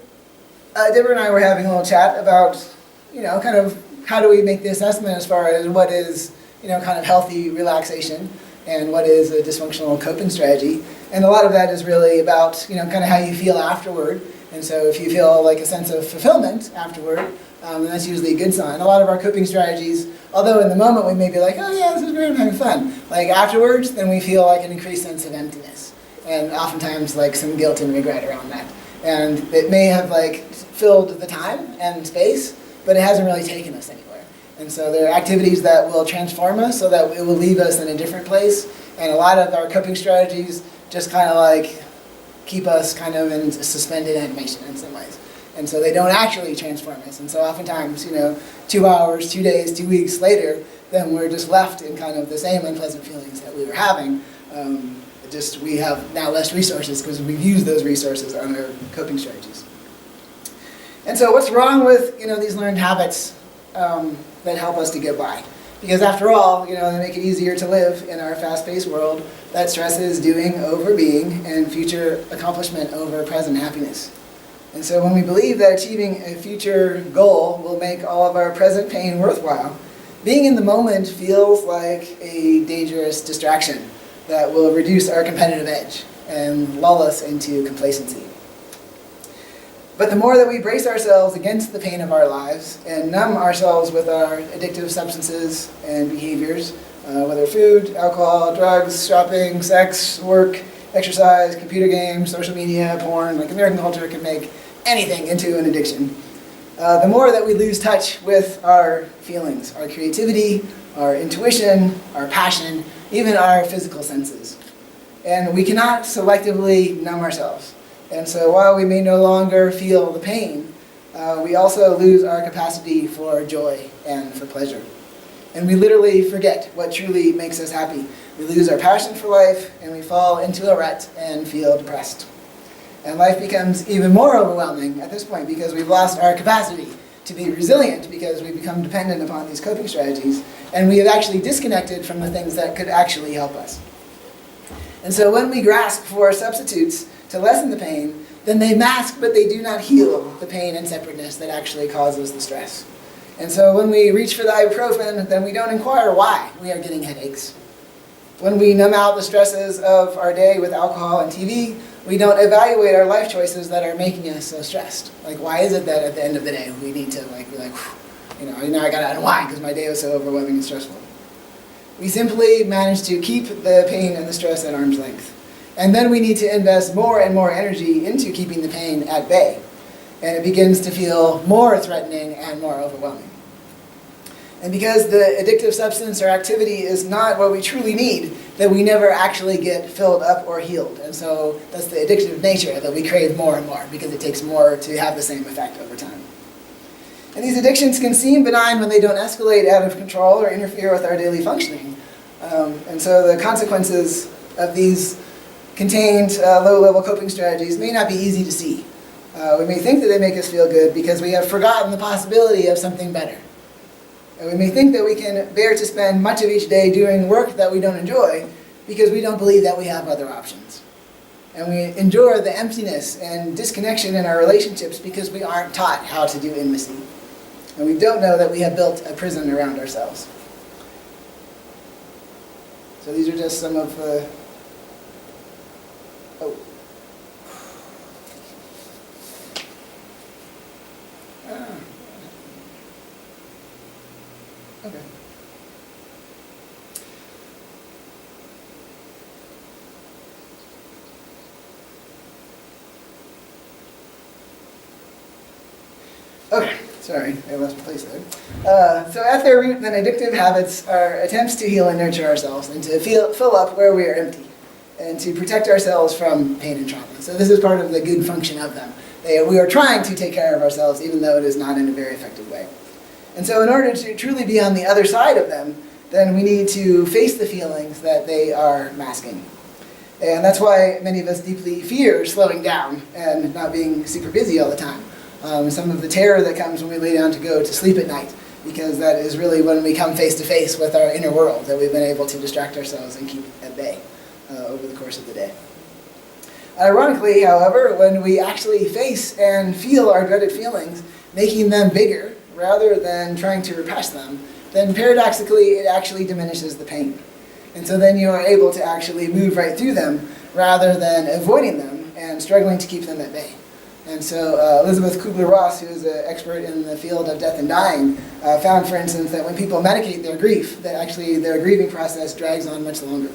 Deborah and I were having a little chat about, you know, kind of how do we make the assessment as far as what is, you know, kind of healthy relaxation and what is a dysfunctional coping strategy. And a lot of that is really about, you know, kind of how you feel afterward. And so if you feel like a sense of fulfillment afterward, then that's usually a good sign. A lot of our coping strategies, although in the moment we may be like, oh yeah, this is great, I'm having fun. Like afterwards, then we feel like an increased sense of emptiness. And oftentimes like some guilt and regret around that. And it may have like filled the time and space, but it hasn't really taken us anywhere. And so there are activities that will transform us so that it will leave us in a different place. And a lot of our coping strategies just kind of like keep us kind of in suspended animation in some ways. And so they don't actually transform us. And so oftentimes, you know, 2 hours, 2 days, 2 weeks later, then we're just left in kind of the same unpleasant feelings that we were having. Just we have now less resources because we've used those resources on our coping strategies. And so what's wrong with, you know, these learned habits that help us to get by? Because after all, you know, they make it easier to live in our fast-paced world that stresses doing over being and future accomplishment over present happiness. And so when we believe that achieving a future goal will make all of our present pain worthwhile, being in the moment feels like a dangerous distraction that will reduce our competitive edge and lull us into complacency. But the more that we brace ourselves against the pain of our lives and numb ourselves with our addictive substances and behaviors, whether food, alcohol, drugs, shopping, sex, work, exercise, computer games, social media, porn, like American culture can make anything into an addiction, the more that we lose touch with our feelings, our creativity, our intuition, our passion, even our physical senses. And we cannot selectively numb ourselves. And so while we may no longer feel the pain, we also lose our capacity for joy and for pleasure. And we literally forget what truly makes us happy. We lose our passion for life, and we fall into a rut and feel depressed. And life becomes even more overwhelming at this point because we've lost our capacity to be resilient because we become dependent upon these coping strategies, and we have actually disconnected from the things that could actually help us. And so when we grasp for substitutes to lessen the pain, then they mask but they do not heal the pain and separateness that actually causes the stress. And so when we reach for the ibuprofen, then we don't inquire why we are getting headaches. When we numb out the stresses of our day with alcohol and TV, we don't evaluate our life choices that are making us so stressed. Like, why is it that at the end of the day we need to be like, you know, now I gotta unwind because my day was so overwhelming and stressful. We simply manage to keep the pain and the stress at arm's length. And then we need to invest more and more energy into keeping the pain at bay. And it begins to feel more threatening and more overwhelming. And because the addictive substance or activity is not what we truly need, that we never actually get filled up or healed. And so that's the addictive nature, that we crave more and more because it takes more to have the same effect over time. And these addictions can seem benign when they don't escalate out of control or interfere with our daily functioning. And so the consequences of these contained low-level coping strategies may not be easy to see. We may think that they make us feel good because we have forgotten the possibility of something better. And we may think that we can bear to spend much of each day doing work that we don't enjoy because we don't believe that we have other options. And we endure the emptiness and disconnection in our relationships because we aren't taught how to do intimacy. And we don't know that we have built a prison around ourselves. So these are just some of the, oh. Okay. Okay, sorry, I lost my place there. So at their root, then addictive habits are attempts to heal and nurture ourselves and to fill up where we are empty and to protect ourselves from pain and trauma. So this is part of the good function of them. We are trying to take care of ourselves even though it is not in a very effective way. And so in order to truly be on the other side of them, then we need to face the feelings that they are masking. And that's why many of us deeply fear slowing down and not being super busy all the time. Some of the terror that comes when we lay down to go to sleep at night, because that is really when we come face to face with our inner world that we've been able to distract ourselves and keep at bay over the course of the day. Ironically, however, when we actually face and feel our dreaded feelings, making them bigger rather than trying to repress them, then paradoxically it actually diminishes the pain. And so then you are able to actually move right through them rather than avoiding them and struggling to keep them at bay. And so Elizabeth Kubler-Ross, who is an expert in the field of death and dying, found, for instance, that when people medicate their grief, that actually their grieving process drags on much longer.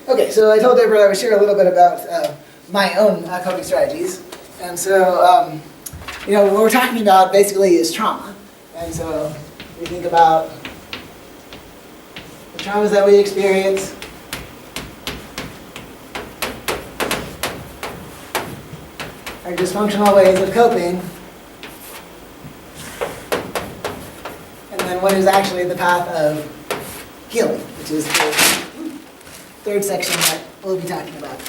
Okay, so I told Deborah I would share a little bit about my own coping strategies. And so, what we're talking about basically is trauma. And so we think about the traumas that we experience, our dysfunctional ways of coping, and then what is actually the path of healing, which is the third section that we'll be talking about.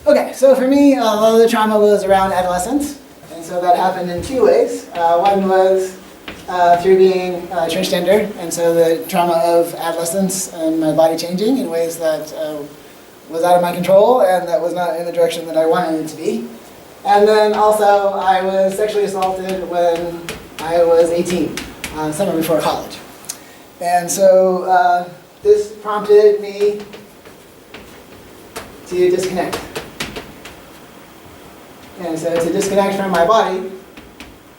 Okay, so for me, a lot of the trauma was around adolescence, and so that happened in two ways. One was through being transgender, and so the trauma of adolescence and my body changing in ways that was out of my control and that was not in the direction that I wanted it to be. And then also, I was sexually assaulted when I was 18, summer before college. And so this prompted me to disconnect. And so to disconnect from my body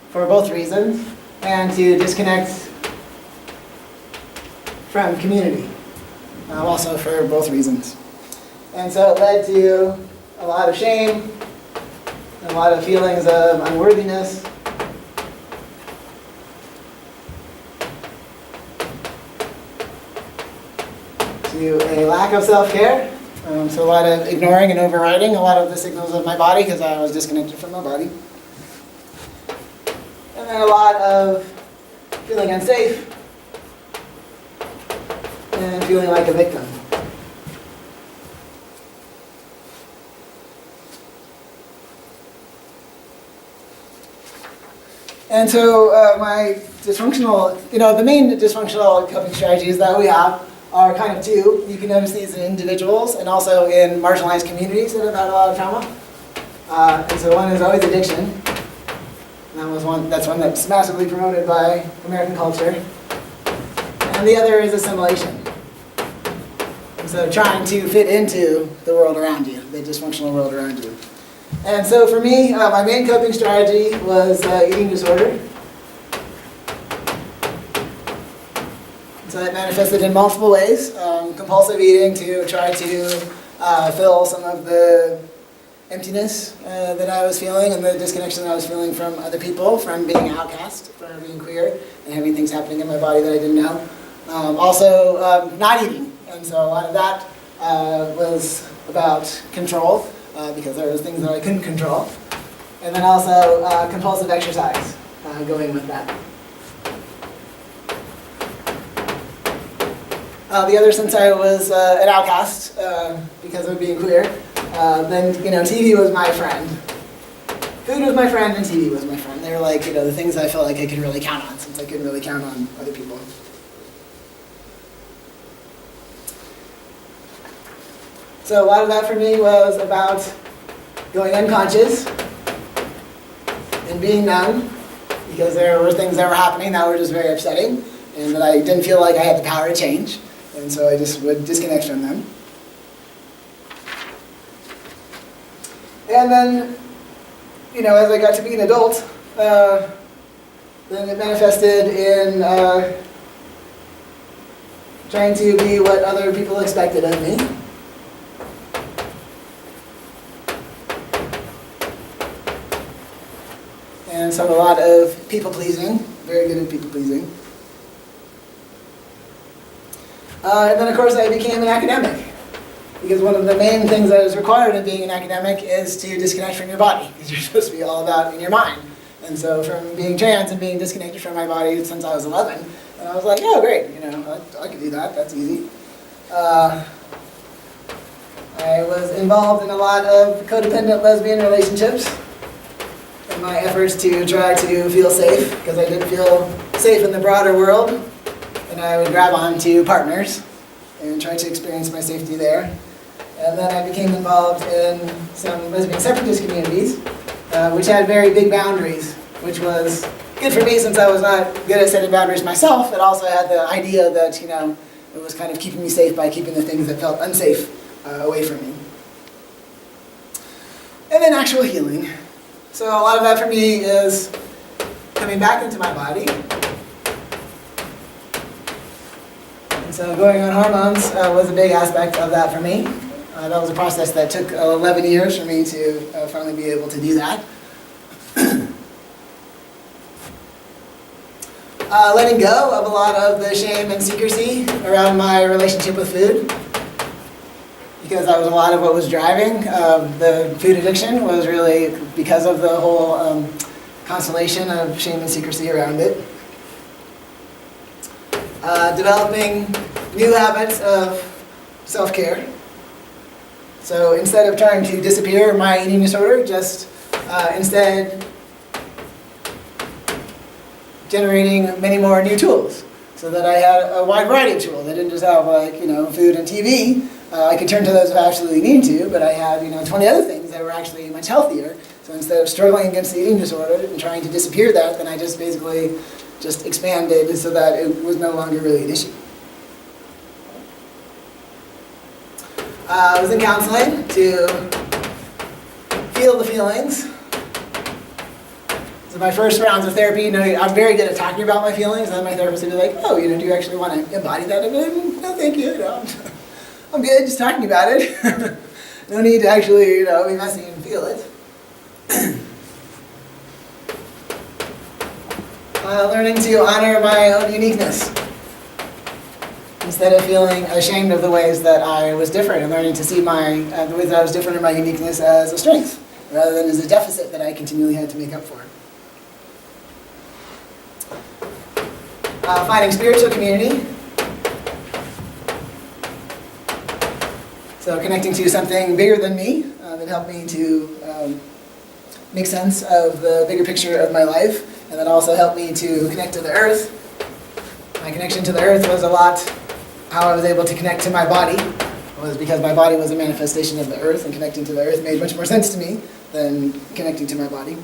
for both reasons, and to disconnect from community also for both reasons. And so it led to a lot of shame, a lot of feelings of unworthiness, to a lack of self-care. So a lot of ignoring and overriding a lot of the signals of my body because I was disconnected from my body. And then a lot of feeling unsafe and feeling like a victim. And so my dysfunctional, the main dysfunctional coping strategies that we have are kind of two. You can notice these in individuals and also in marginalized communities that have had a lot of trauma. And so one is always addiction. And that's one that's massively promoted by American culture. And the other is assimilation. And so trying to fit into the world around you, the dysfunctional world around you. And so for me, my main coping strategy was eating disorder. So it manifested in multiple ways. Compulsive eating to try to fill some of the emptiness that I was feeling and the disconnection that I was feeling from other people, from being outcast, from being queer, and having things happening in my body that I didn't know. Also, not eating. And so a lot of that was about control, because there was things that I couldn't control. And then also compulsive exercise going with that. The other, since I was an outcast because of being queer, then TV was my friend. Food was my friend and TV was my friend. They were like, the things I felt like I could really count on, since I couldn't really count on other people. So a lot of that for me was about going unconscious and being numb, because there were things that were happening that were just very upsetting, and that I didn't feel like I had the power to change, and so I just would disconnect from them. And then, as I got to be an adult, then it manifested in trying to be what other people expected of me. And so a lot of people-pleasing, very good at people-pleasing. And then, of course, I became an academic. Because one of the main things that is required in being an academic is to disconnect from your body. Because you're supposed to be all about in your mind. And so from being trans and being disconnected from my body since I was 11, and I was like, oh, great, I could do that, that's easy. I was involved in a lot of codependent lesbian relationships in my efforts to try to feel safe, because I didn't feel safe in the broader world. And I would grab onto partners and try to experience my safety there. And then I became involved in some lesbian separatist communities, which had very big boundaries, which was good for me since I was not good at setting boundaries myself. It also had the idea that, it was kind of keeping me safe by keeping the things that felt unsafe away from me. And then actual healing. So a lot of that for me is coming back into my body. And so going on hormones was a big aspect of that for me. That was a process that took 11 years for me to finally be able to do that. Letting go of a lot of the shame and secrecy around my relationship with food. Because that was a lot of what was driving the food addiction, was really because of the whole constellation of shame and secrecy around it. Developing new habits of self-care. So instead of trying to disappear my eating disorder, just instead generating many more new tools. So that I had a wide variety of tools. I didn't just have food and TV. I could turn to those if I absolutely need to, but I had 20 other things that were actually much healthier. So instead of struggling against the eating disorder and trying to disappear that, then I just basically just expanded so that it was no longer really an issue. I was in counseling to feel the feelings. So my first rounds of therapy, I'm very good at talking about my feelings, and then my therapist would be like, oh, do you actually want to embody that? I'd be like, no, thank you, I'm good just talking about it. No need to actually, be messy and feel it. Learning to honor my own uniqueness. Instead of feeling ashamed of the ways that I was different, and learning to see the ways that I was different in my uniqueness as a strength, rather than as a deficit that I continually had to make up for. Finding spiritual community. So connecting to something bigger than me that helped me to make sense of the bigger picture of my life, and that also helped me to connect to the earth. My connection to the earth was a lot how I was able to connect to my body, was because my body was a manifestation of the earth, and connecting to the earth made much more sense to me than connecting to my body.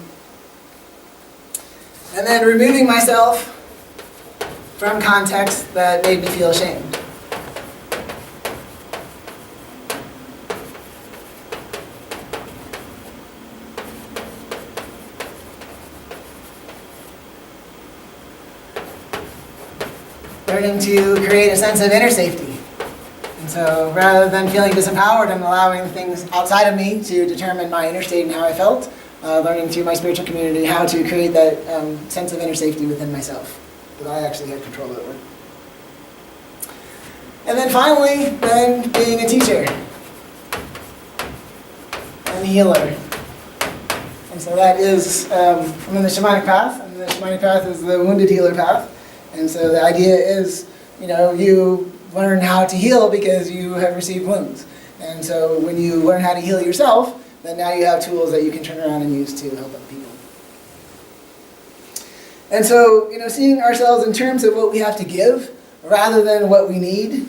And then removing myself from contexts that made me feel ashamed. Learning to create a sense of inner safety. And so rather than feeling disempowered and allowing things outside of me to determine my inner state and how I felt, learning through my spiritual community how to create that sense of inner safety within myself that I actually had control over. And then finally, being a teacher and a healer. And so that is, I'm in the shamanic path, and the shamanic path is the wounded healer path. And so the idea is, you learn how to heal because you have received wounds. And so when you learn how to heal yourself, then now you have tools that you can turn around and use to help other people. And so, seeing ourselves in terms of what we have to give rather than what we need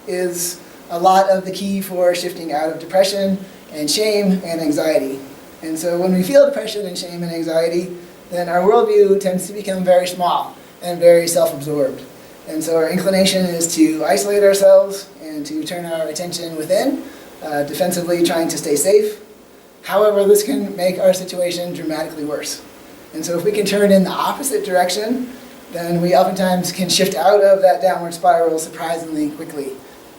is a lot of the key for shifting out of depression and shame and anxiety. And so when we feel depression and shame and anxiety, then our worldview tends to become very small and very self-absorbed. And so our inclination is to isolate ourselves and to turn our attention within, defensively trying to stay safe. However, this can make our situation dramatically worse. And so if we can turn in the opposite direction, then we oftentimes can shift out of that downward spiral surprisingly quickly.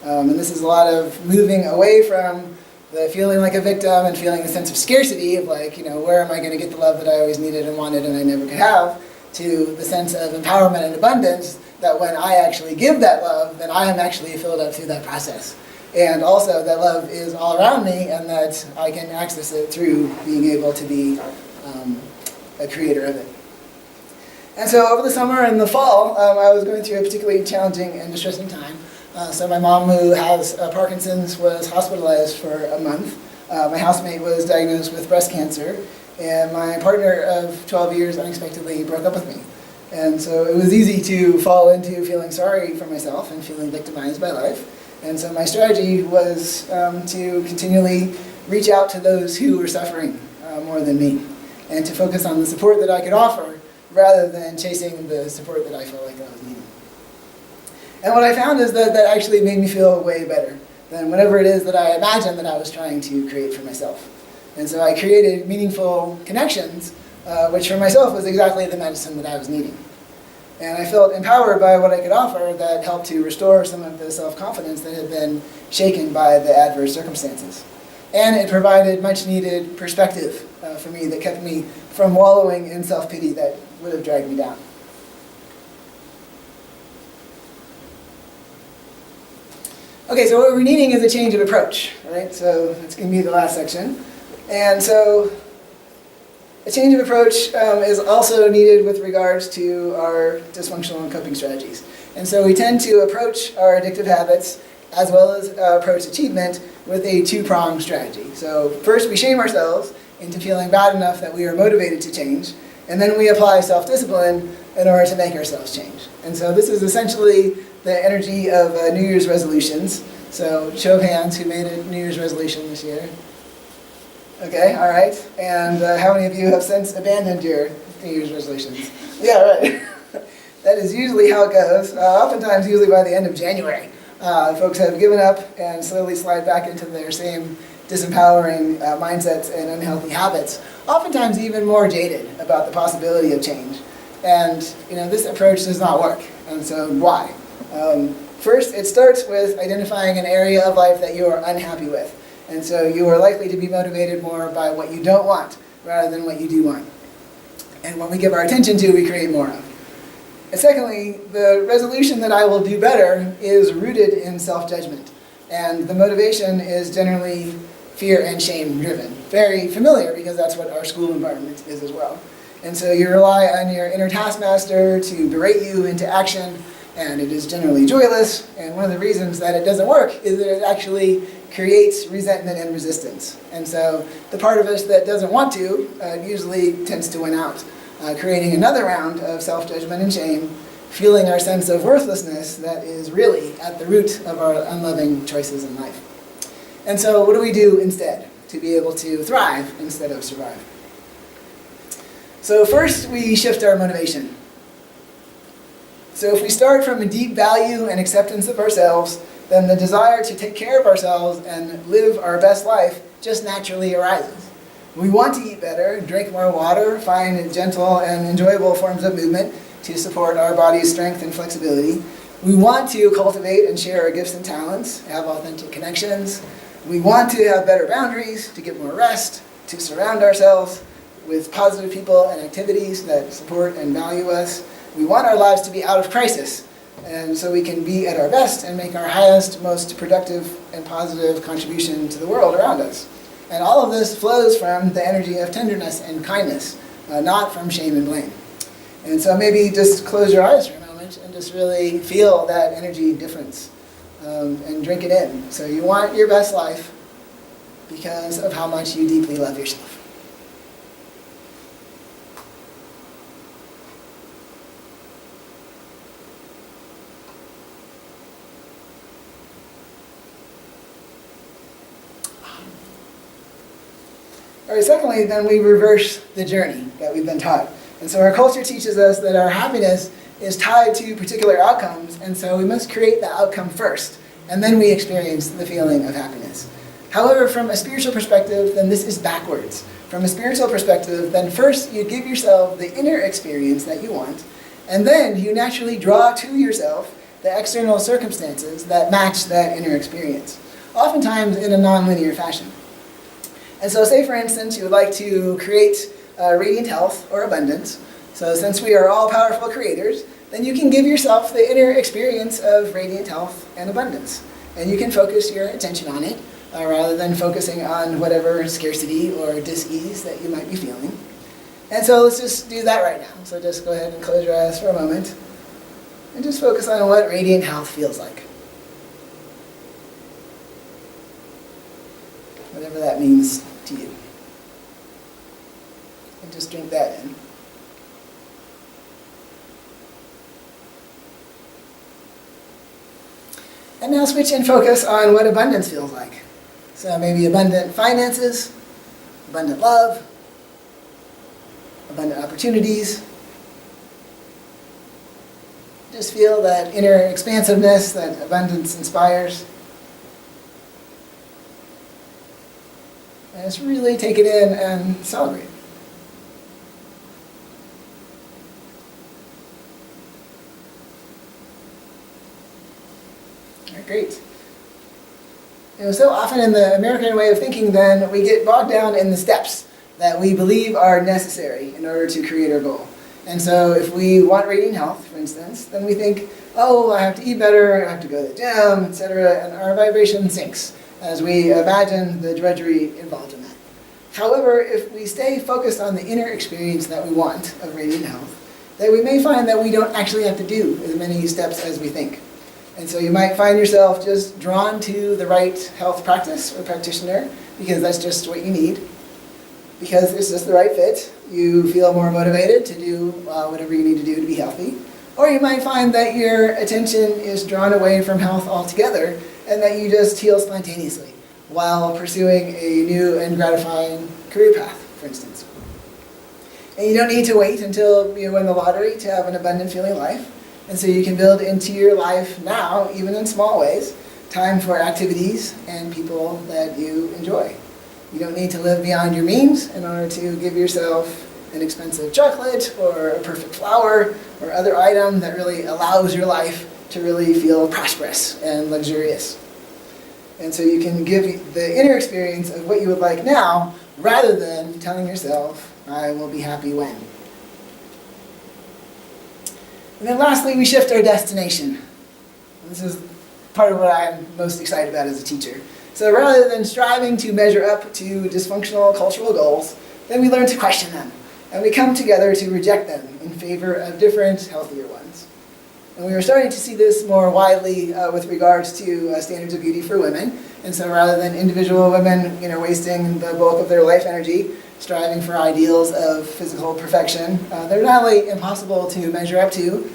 And this is a lot of moving away from the feeling like a victim and feeling a sense of scarcity of like, where am I going to get the love that I always needed and wanted and I never could have, to the sense of empowerment and abundance that when I actually give that love, then I am actually filled up through that process. And also that love is all around me and that I can access it through being able to be a creator of it. And so over the summer and the fall, I was going through a particularly challenging and distressing time. So my mom, who has Parkinson's, was hospitalized for a month. My housemate was diagnosed with breast cancer. And my partner of 12 years unexpectedly broke up with me. And so it was easy to fall into feeling sorry for myself and feeling victimized by life. And so my strategy was to continually reach out to those who were suffering more than me, and to focus on the support that I could offer rather than chasing the support that I felt like I was needing. And what I found is that that actually made me feel way better than whatever it is that I imagined that I was trying to create for myself. And so I created meaningful connections, which for myself was exactly the medicine that I was needing. And I felt empowered by what I could offer that helped to restore some of the self-confidence that had been shaken by the adverse circumstances. And it provided much needed perspective for me that kept me from wallowing in self-pity that would have dragged me down. Okay, so what we're needing is a change of approach, right? So that's going to be the last section. And so a change of approach is also needed with regards to our dysfunctional and coping strategies. And so we tend to approach our addictive habits as well as approach achievement with a two-pronged strategy. So first we shame ourselves into feeling bad enough that we are motivated to change, and then we apply self-discipline in order to make ourselves change. And so this is essentially the energy of New Year's resolutions. So show of hands, who made a New Year's resolution this year? Okay, all right. And how many of you have since abandoned your New Year's resolutions? Yeah, right. That is usually how it goes. Oftentimes, usually by the end of January, folks have given up and slowly slide back into their same disempowering mindsets and unhealthy habits, oftentimes even more jaded about the possibility of change. And this approach does not work. And so why? First, it starts with identifying an area of life that you are unhappy with. And so you are likely to be motivated more by what you don't want rather than what you do want. And what we give our attention to, we create more of. And secondly, the resolution that I will do better is rooted in self-judgment. And the motivation is generally fear and shame driven. Very familiar because that's what our school environment is as well. And so you rely on your inner taskmaster to berate you into action, and it is generally joyless. And one of the reasons that it doesn't work is that it actually creates resentment and resistance. And so the part of us that doesn't want to usually tends to win out, creating another round of self-judgment and shame, fueling our sense of worthlessness that is really at the root of our unloving choices in life. And so what do we do instead to be able to thrive instead of survive? So first, we shift our motivation. So if we start from a deep value and acceptance of ourselves, then the desire to take care of ourselves and live our best life just naturally arises. We want to eat better, drink more water, find gentle and enjoyable forms of movement to support our body's strength and flexibility. We want to cultivate and share our gifts and talents, have authentic connections. We want to have better boundaries, to get more rest, to surround ourselves with positive people and activities that support and value us. We want our lives to be out of crisis, and so we can be at our best and make our highest, most productive and positive contribution to the world around us. And all of this flows from the energy of tenderness and kindness, not from shame and blame. And so maybe just close your eyes for a moment and just really feel that energy difference and drink it in. So you want your best life because of how much you deeply love yourself. Or secondly, then we reverse the journey that we've been taught. And so our culture teaches us that our happiness is tied to particular outcomes, and so we must create the outcome first, and then we experience the feeling of happiness. However, from a spiritual perspective, then this is backwards. From a spiritual perspective, then first you give yourself the inner experience that you want, and then you naturally draw to yourself the external circumstances that match that inner experience, oftentimes in a non-linear fashion. And so say, for instance, you would like to create radiant health or abundance. So since we are all powerful creators, then you can give yourself the inner experience of radiant health and abundance. And you can focus your attention on it, rather than focusing on whatever scarcity or dis-ease that you might be feeling. And so let's just do that right now. So just go ahead and close your eyes for a moment, and just focus on what radiant health feels like. Whatever that means to you. And just drink that in. And now switch and focus on what abundance feels like. So maybe abundant finances, abundant love, abundant opportunities. Just feel that inner expansiveness that abundance inspires. And just really take it in and celebrate. All right, great. So often in the American way of thinking, then, we get bogged down in the steps that we believe are necessary in order to create our goal. And so if we want radiant health, for instance, then we think, oh, I have to eat better, I have to go to the gym, etc., and our vibration sinks as we imagine the drudgery involved in that. However, if we stay focused on the inner experience that we want of radiant health, then we may find that we don't actually have to do as many steps as we think. And so you might find yourself just drawn to the right health practice or practitioner because that's just what you need. Because it's just the right fit. You feel more motivated to do whatever you need to do to be healthy. Or you might find that your attention is drawn away from health altogether and that you just heal spontaneously while pursuing a new and gratifying career path, for instance. And you don't need to wait until you win the lottery to have an abundant feeling life. And so you can build into your life now, even in small ways, time for activities and people that you enjoy. You don't need to live beyond your means in order to give yourself an expensive chocolate or a perfect flower or other item that really allows your life to really feel prosperous and luxurious. And so you can give the inner experience of what you would like now rather than telling yourself, I will be happy when. And then lastly, we shift our destination. This is part of what I'm most excited about as a teacher. So rather than striving to measure up to dysfunctional cultural goals, then we learn to question them. And we come together to reject them in favor of different, healthier ones. And we are starting to see this more widely with regards to standards of beauty for women. And so rather than individual women wasting the bulk of their life energy striving for ideals of physical perfection, they're not only impossible to measure up to,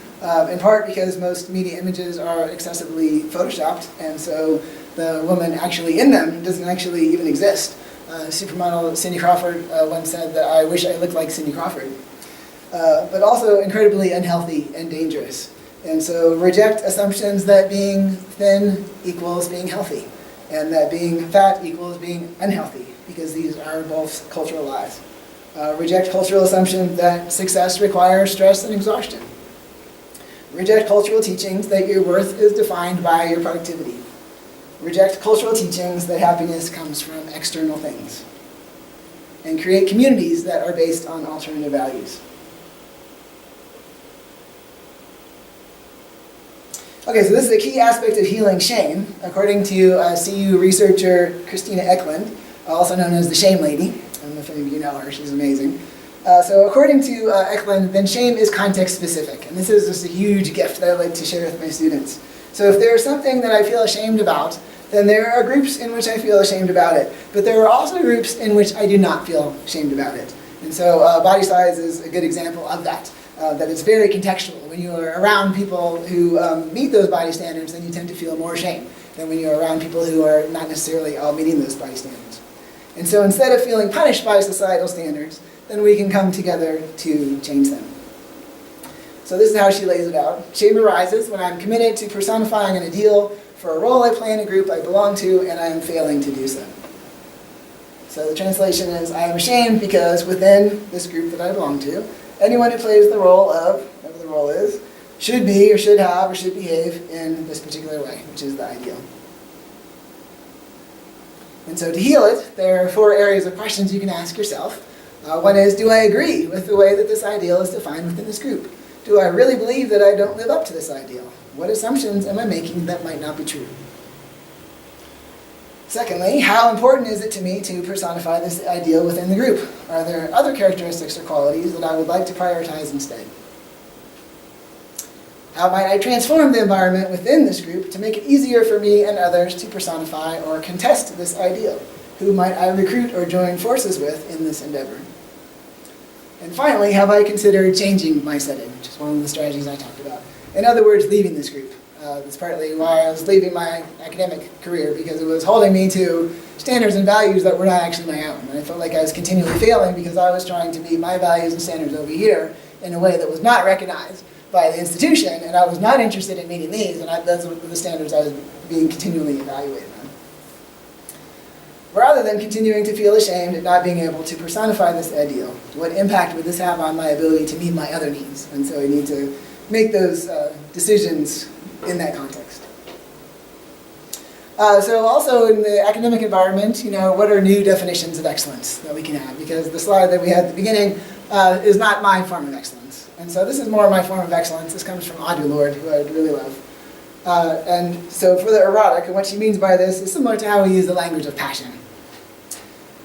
in part because most media images are excessively photoshopped, and so the woman actually in them doesn't actually even exist. Supermodel Cindy Crawford once said that I wish I looked like Cindy Crawford. But also incredibly unhealthy and dangerous. And so reject assumptions that being thin equals being healthy, and that being fat equals being unhealthy, because these are both cultural lies. Reject cultural assumptions that success requires stress and exhaustion. Reject cultural teachings that your worth is defined by your productivity. Reject cultural teachings that happiness comes from external things. And create communities that are based on alternative values. Okay, so this is a key aspect of healing shame, according to CU researcher Christina Eklund, also known as the Shame Lady. I don't know if any of you know her, she's amazing. So according to Eklund, then shame is context specific. And this is just a huge gift that I like to share with my students. So if there's something that I feel ashamed about, then there are groups in which I feel ashamed about it. But there are also groups in which I do not feel ashamed about it. And so body size is a good example of that. That it's very contextual. When you are around people who meet those body standards, then you tend to feel more shame than when you're around people who are not necessarily all meeting those body standards. And so instead of feeling punished by societal standards, then we can come together to change them. So this is how she lays it out. Shame arises when I'm committed to personifying an ideal for a role I play in a group I belong to, and I am failing to do so. So the translation is, I am ashamed because within this group that I belong to, anyone who plays the role of, whatever the role is, should be or should have or should behave in this particular way, which is the ideal. And so to heal it, there are 4 areas of questions you can ask yourself. One is, do I agree with the way that this ideal is defined within this group? Do I really believe that I don't live up to this ideal? What assumptions am I making that might not be true? Secondly, how important is it to me to personify this ideal within the group? Are there other characteristics or qualities that I would like to prioritize instead? How might I transform the environment within this group to make it easier for me and others to personify or contest this ideal? Who might I recruit or join forces with in this endeavor? And finally, have I considered changing my setting, which is one of the strategies I talked about. In other words, leaving this group. That's partly why I was leaving my academic career, because it was holding me to standards and values that were not actually my own. And I felt like I was continually failing because I was trying to meet my values and standards over here in a way that was not recognized by the institution, and I was not interested in meeting these, and those were the standards I was being continually evaluated on. Rather than continuing to feel ashamed at not being able to personify this ideal, what impact would this have on my ability to meet my other needs? And so I need to make those decisions in that context. So also in the academic environment, what are new definitions of excellence that we can have? Because the slide that we had at the beginning is not my form of excellence. And so this is more my form of excellence. This comes from Audre Lorde, who I really love. And so for the erotic, and what she means by this is similar to how we use the language of passion.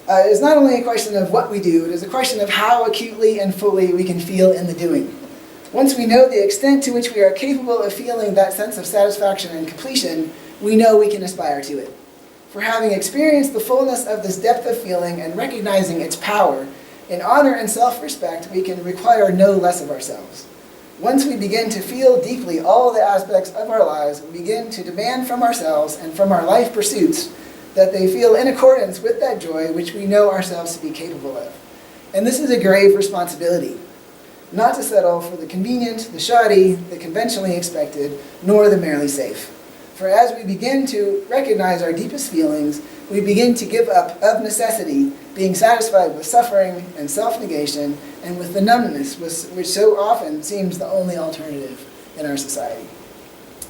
It's not only a question of what we do, it is a question of how acutely and fully we can feel in the doing. Once we know the extent to which we are capable of feeling that sense of satisfaction and completion, we know we can aspire to it. For having experienced the fullness of this depth of feeling and recognizing its power, in honor and self-respect, we can require no less of ourselves. Once we begin to feel deeply all the aspects of our lives, we begin to demand from ourselves and from our life pursuits that they feel in accordance with that joy which we know ourselves to be capable of. And this is a grave responsibility. Not to settle for the convenient, the shoddy, the conventionally expected, nor the merely safe. For as we begin to recognize our deepest feelings, we begin to give up, of necessity, being satisfied with suffering and self-negation, and with the numbness which so often seems the only alternative in our society.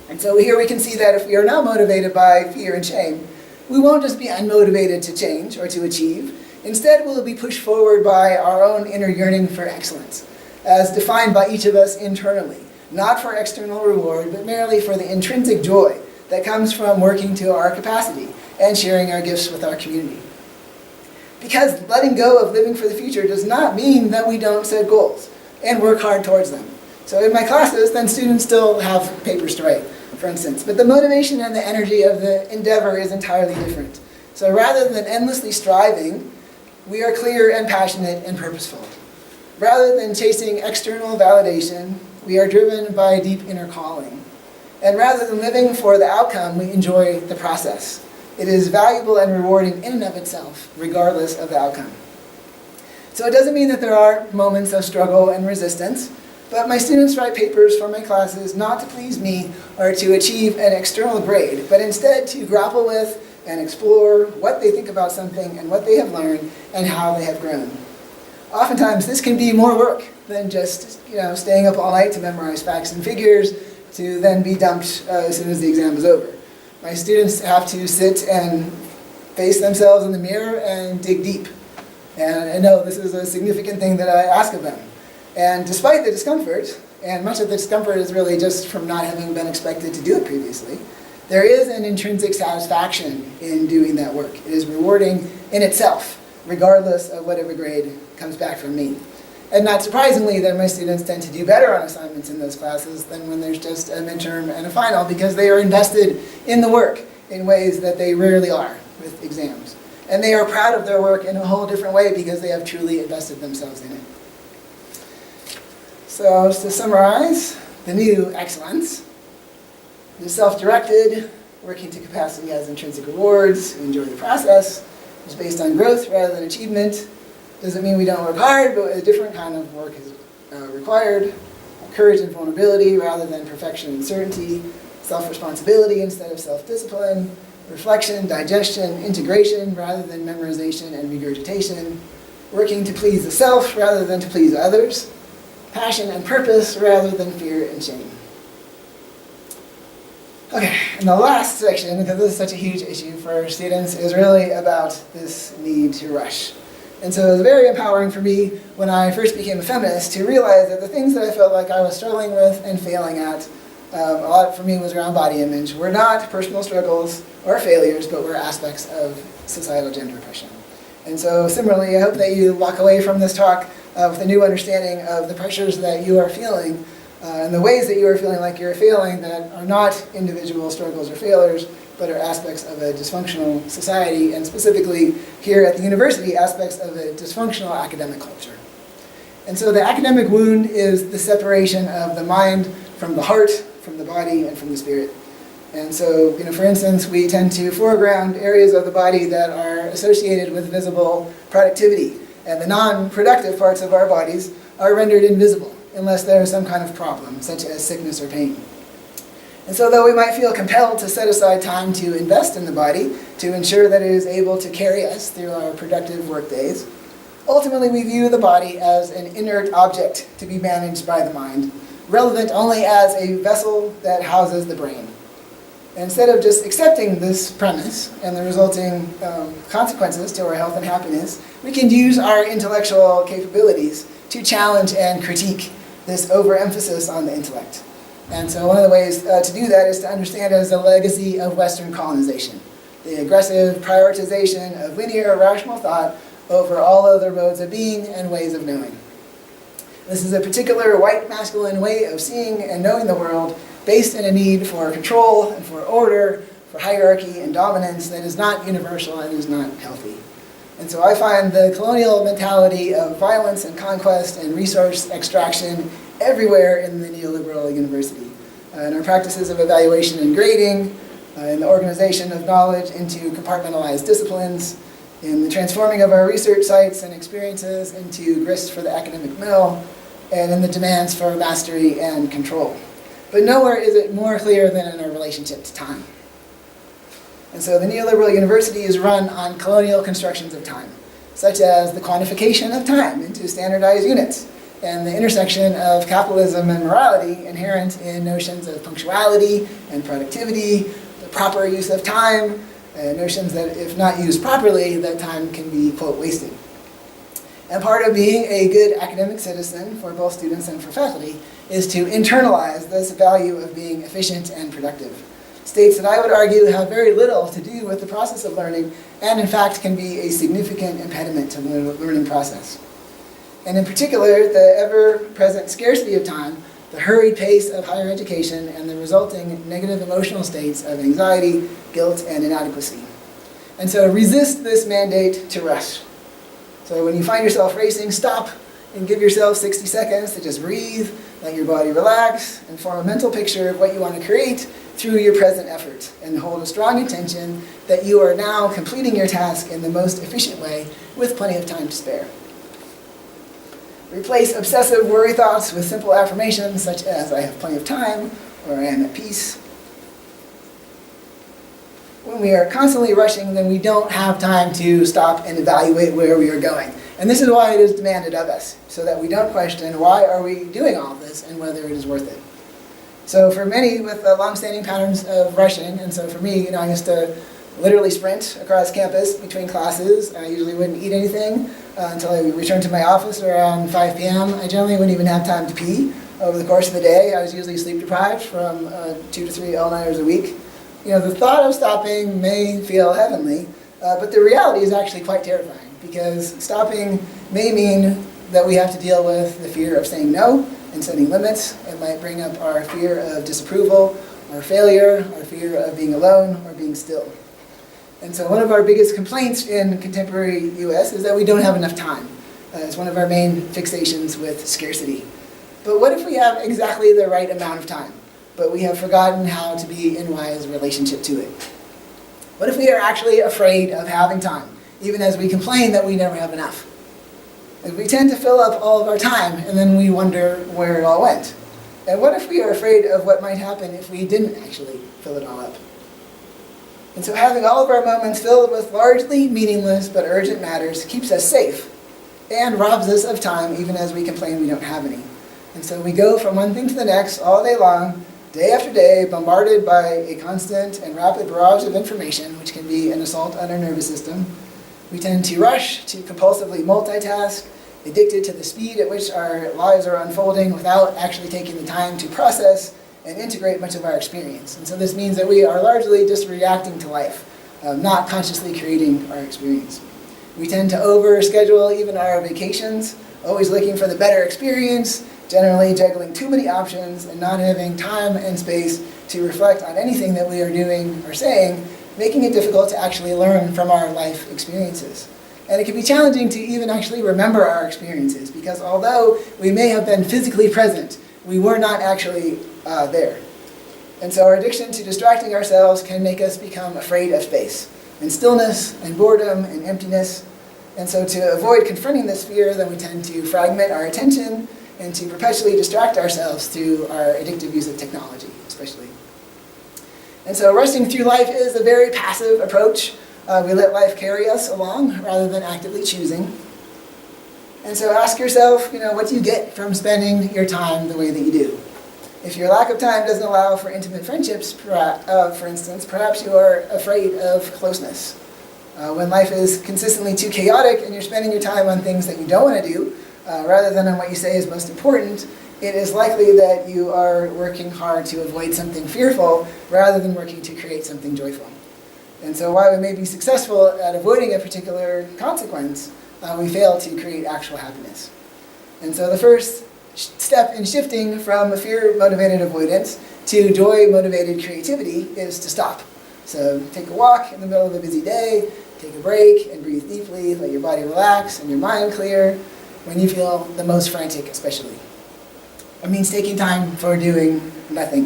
And so here we can see that if we are not motivated by fear and shame, we won't just be unmotivated to change or to achieve. Instead, we'll be pushed forward by our own inner yearning for excellence, as defined by each of us internally, not for external reward, but merely for the intrinsic joy that comes from working to our capacity and sharing our gifts with our community. Because letting go of living for the future does not mean that we don't set goals and work hard towards them. So in my classes, then students still have papers to write, for instance, but the motivation and the energy of the endeavor is entirely different. So rather than endlessly striving, we are clear and passionate and purposeful. Rather than chasing external validation, we are driven by a deep inner calling. And rather than living for the outcome, we enjoy the process. It is valuable and rewarding in and of itself, regardless of the outcome. So it doesn't mean that there are moments of struggle and resistance, but my students write papers for my classes not to please me or to achieve an external grade, but instead to grapple with and explore what they think about something and what they have learned and how they have grown. Oftentimes, this can be more work than just staying up all night to memorize facts and figures to then be dumped as soon as the exam is over. My students have to sit and face themselves in the mirror and dig deep. And I know this is a significant thing that I ask of them. And despite the discomfort, and much of the discomfort is really just from not having been expected to do it previously, there is an intrinsic satisfaction in doing that work. It is rewarding in itself, regardless of whatever grade comes back from me. And not surprisingly, then my students tend to do better on assignments in those classes than when there's just a midterm and a final, because they are invested in the work in ways that they rarely are with exams. And they are proud of their work in a whole different way because they have truly invested themselves in it. So to summarize, the new excellence is self-directed, working to capacity has intrinsic rewards, enjoy the process, It's based on growth rather than achievement. Doesn't mean we don't work hard, but a different kind of work is required. Courage and vulnerability rather than perfection and certainty. Self-responsibility instead of self-discipline. Reflection, digestion, integration rather than memorization and regurgitation. Working to please the self rather than to please others. Passion and purpose rather than fear and shame. Okay, and the last section, because this is such a huge issue for students, is really about this need to rush. And so it was very empowering for me when I first became a feminist to realize that the things that I felt like I was struggling with and failing at, a lot for me was around body image, were not personal struggles or failures, but were aspects of societal gender oppression. And so similarly, I hope that you walk away from this talk with a new understanding of the pressures that you are feeling and the ways that you are feeling like you're failing that are not individual struggles or failures, but are aspects of a dysfunctional society, and specifically here at the university, aspects of a dysfunctional academic culture. And so the academic wound is the separation of the mind from the heart, from the body, and from the spirit. And so, for instance, we tend to foreground areas of the body that are associated with visible productivity, and the non-productive parts of our bodies are rendered invisible unless there is some kind of problem, such as sickness or pain. And so though we might feel compelled to set aside time to invest in the body to ensure that it is able to carry us through our productive work days, ultimately we view the body as an inert object to be managed by the mind, relevant only as a vessel that houses the brain. Instead of just accepting this premise and the resulting consequences to our health and happiness, we can use our intellectual capabilities to challenge and critique this overemphasis on the intellect. And so one of the ways to do that is to understand it as a legacy of Western colonization, the aggressive prioritization of linear rational thought over all other modes of being and ways of knowing. This is a particular white masculine way of seeing and knowing the world based in a need for control and for order, for hierarchy and dominance that is not universal and is not healthy. And so I find the colonial mentality of violence and conquest and resource extraction everywhere in the neoliberal university. In our practices of evaluation and grading, in the organization of knowledge into compartmentalized disciplines, in the transforming of our research sites and experiences into grist for the academic mill, and in the demands for mastery and control. But nowhere is it more clear than in our relationship to time. And so the neoliberal university is run on colonial constructions of time, such as the quantification of time into standardized units, and the intersection of capitalism and morality inherent in notions of punctuality and productivity, the proper use of time, notions that if not used properly, that time can be, quote, wasted. And part of being a good academic citizen for both students and for faculty is to internalize this value of being efficient and productive. States that I would argue have very little to do with the process of learning and in fact can be a significant impediment to the learning process. And in particular, the ever-present scarcity of time, the hurried pace of higher education, and the resulting negative emotional states of anxiety, guilt, and inadequacy. And so resist this mandate to rush. So when you find yourself racing, stop and give yourself 60 seconds to just breathe, let your body relax, and form a mental picture of what you want to create through your present effort, and hold a strong intention that you are now completing your task in the most efficient way with plenty of time to spare. Replace obsessive worry thoughts with simple affirmations such as I have plenty of time or I am at peace. When we are constantly rushing, then we don't have time to stop and evaluate where we are going. And this is why it is demanded of us, so that we don't question why are we doing all of this and whether it is worth it. So for many with long-standing patterns of rushing, and so for me, I used to literally sprint across campus between classes. I usually wouldn't eat anything until I returned to my office around 5 p.m. I generally wouldn't even have time to pee over the course of the day. I was usually sleep deprived from 2 to 3 all-nighters a week. The thought of stopping may feel heavenly, but the reality is actually quite terrifying, because stopping may mean that we have to deal with the fear of saying no and setting limits. It might bring up our fear of disapproval, or failure, our fear of being alone, or being still. And so one of our biggest complaints in contemporary US is that we don't have enough time. It's one of our main fixations with scarcity. But what if we have exactly the right amount of time, but we have forgotten how to be in wise relationship to it? What if we are actually afraid of having time even as we complain that we never have enough. And we tend to fill up all of our time, and then we wonder where it all went. And what if we are afraid of what might happen if we didn't actually fill it all up? And so having all of our moments filled with largely meaningless but urgent matters keeps us safe and robs us of time even as we complain we don't have any. And so we go from one thing to the next all day long, day after day, bombarded by a constant and rapid barrage of information, which can be an assault on our nervous system. We tend to rush, to compulsively multitask, addicted to the speed at which our lives are unfolding without actually taking the time to process and integrate much of our experience. And so this means that we are largely just reacting to life, not consciously creating our experience. We tend to overschedule even our vacations, always looking for the better experience, generally juggling too many options and not having time and space to reflect on anything that we are doing or saying, making it difficult to actually learn from our life experiences. And it can be challenging to even actually remember our experiences, because although we may have been physically present, we were not actually there. And so our addiction to distracting ourselves can make us become afraid of space, and stillness, and boredom, and emptiness. And so to avoid confronting this fear, then we tend to fragment our attention and to perpetually distract ourselves through our addictive use of technology, especially. And so rushing through life is a very passive approach. We let life carry us along rather than actively choosing. And so ask yourself, what do you get from spending your time the way that you do? If your lack of time doesn't allow for intimate friendships, for instance, perhaps you are afraid of closeness. When life is consistently too chaotic and you're spending your time on things that you don't want to do, rather than on what you say is most important, it is likely that you are working hard to avoid something fearful rather than working to create something joyful. And so while we may be successful at avoiding a particular consequence, we fail to create actual happiness. And so the first step in shifting from fear-motivated avoidance to joy-motivated creativity is to stop. So take a walk in the middle of a busy day, take a break and breathe deeply, let your body relax and your mind clear when you feel the most frantic especially. It means taking time for doing nothing.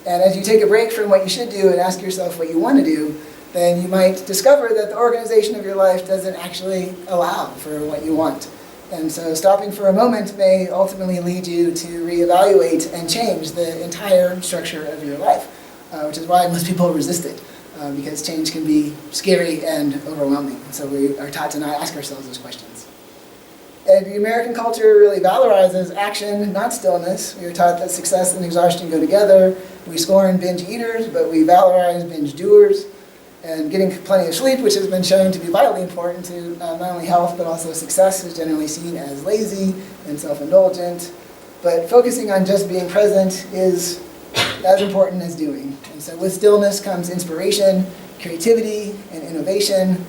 And as you take a break from what you should do and ask yourself what you want to do, then you might discover that the organization of your life doesn't actually allow for what you want. And so stopping for a moment may ultimately lead you to reevaluate and change the entire structure of your life, which is why most people resist it, because change can be scary and overwhelming. And so we are taught to not ask ourselves those questions. And the American culture really valorizes action, not stillness. We are taught that success and exhaustion go together. We scorn binge eaters, but we valorize binge doers. And getting plenty of sleep, which has been shown to be vitally important to not only health but also success, is generally seen as lazy and self-indulgent. But focusing on just being present is as important as doing. And so with stillness comes inspiration, creativity, and innovation.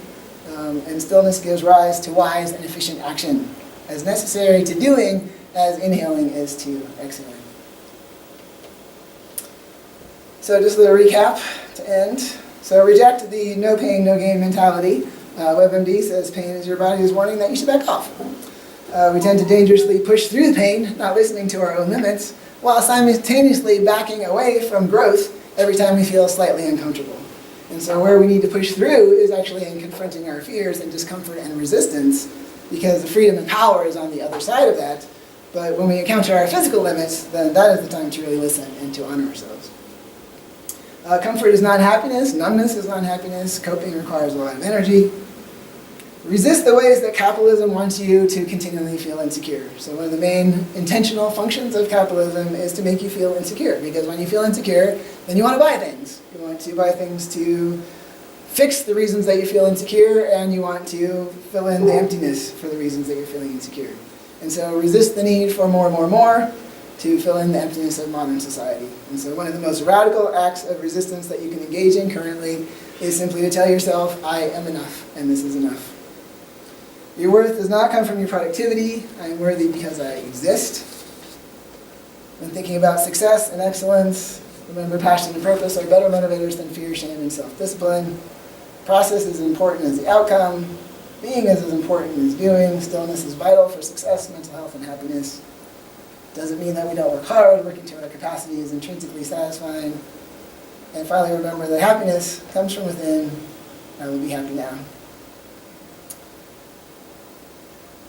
And stillness gives rise to wise and efficient action, as necessary to doing as inhaling is to exhaling. So just a little recap to end. So reject the no pain, no gain mentality. WebMD says pain is your body's warning that you should back off. We tend to dangerously push through the pain, not listening to our own limits, while simultaneously backing away from growth every time we feel slightly uncomfortable. And so where we need to push through is actually in confronting our fears and discomfort and resistance, because the freedom and power is on the other side of that. But when we encounter our physical limits, then that is the time to really listen and to honor ourselves. Comfort is not happiness, numbness is not happiness, coping requires a lot of energy. Resist the ways that capitalism wants you to continually feel insecure. So one of the main intentional functions of capitalism is to make you feel insecure, because when you feel insecure, then you want to buy things. You want to buy things to fix the reasons that you feel insecure, and you want to fill in the emptiness for the reasons that you're feeling insecure. And so resist the need for more, to fill in the emptiness of modern society. And so one of the most radical acts of resistance that you can engage in currently is simply to tell yourself, I am enough, and this is enough. Your worth does not come from your productivity. I am worthy because I exist. When thinking about success and excellence, remember passion and purpose are better motivators than fear, shame, and self-discipline. Process is as important as the outcome. Being is as important as doing. Stillness is vital for success, mental health, and happiness. Doesn't mean that we don't work hard. Working to our capacity is intrinsically satisfying. And finally, remember that happiness comes from within. I will be happy now.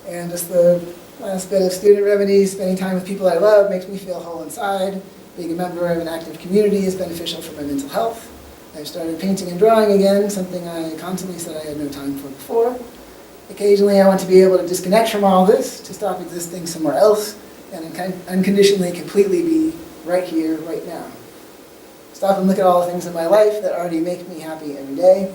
And just the last bit of student remedies, spending time with people I love makes me feel whole inside. Being a member of an active community is beneficial for my mental health. I've started painting and drawing again, something I constantly said I had no time for before. Occasionally I want to be able to disconnect from all this, to stop existing somewhere else, and unconditionally, completely be right here, right now. Stop and look at all the things in my life that already make me happy every day.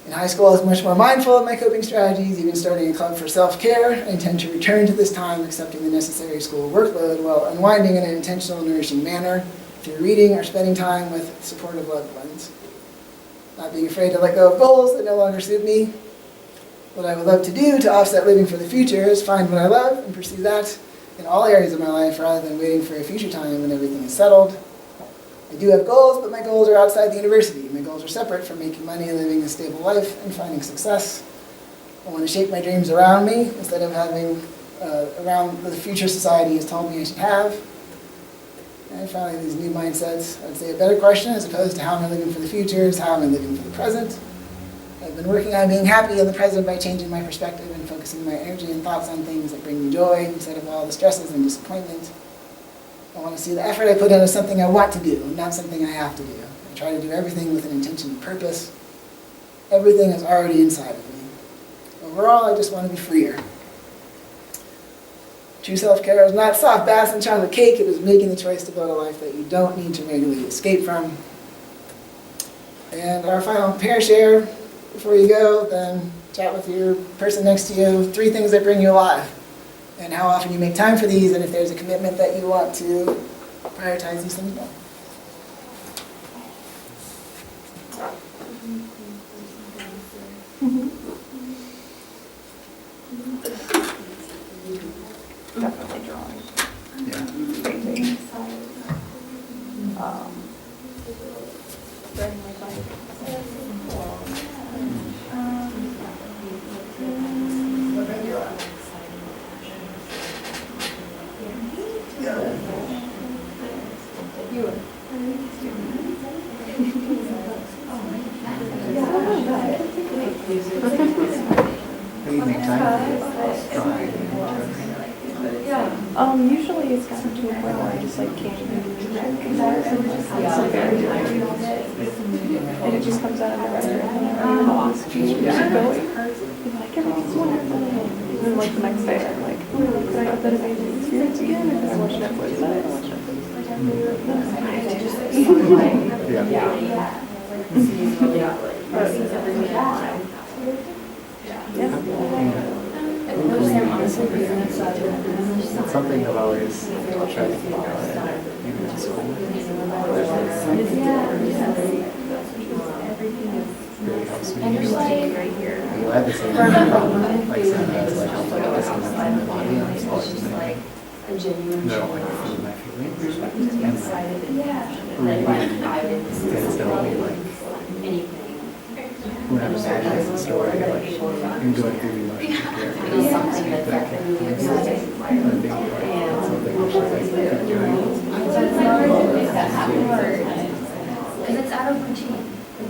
In high school, I was much more mindful of my coping strategies, even starting a club for self-care. I intend to return to this time accepting the necessary school workload while unwinding in an intentional, nourishing manner through reading or spending time with supportive loved ones. Not being afraid to let go of goals that no longer suit me. What I would love to do to offset living for the future is find what I love and pursue that in all areas of my life rather than waiting for a future time when everything is settled. I do have goals, but my goals are outside the university. My goals are separate from making money, living a stable life, and finding success. I want to shape my dreams around me instead of having around the future society has told me I should have. And finally, these new mindsets. I would say a better question as opposed to how am I living for the future is how am I living for the present. I've been working on being happy in the present by changing my perspective and focusing my energy and thoughts on things that bring me joy instead of all the stresses and disappointment. I want to see the effort I put in as something I want to do, not something I have to do. I try to do everything with an intention and purpose. Everything is already inside of me. Overall, I just want to be freer. True self-care is not soft baths and chocolate cake. It is making the choice to build a life that you don't need to regularly escape from. And our final pair share, before you go, then chat with your person next to you. 3 things that bring you alive. And how often you make time for these, and if there's a commitment that you want to prioritize these things more. Definitely drawing. Yeah. Painting. Riding my bike. You would. What do you make time Usually it's gotten to a point where I just like can't even do it. And it just comes out of the writer. And I'm just going. I'm like, everything's wonderful. And then like the next day I'm like, oh, could I have that amazing experience again? And then I watch Netflix. It's something I've always tried to keep going, even in school. Really helps me. I had the same problem, like sometimes like I'll like this in my body and I'm just like, no, like feel my feelings. And like, instead of like, when I'm imagining the story, like, I'm going through the emotions of the characters. Something Because it's out of routine.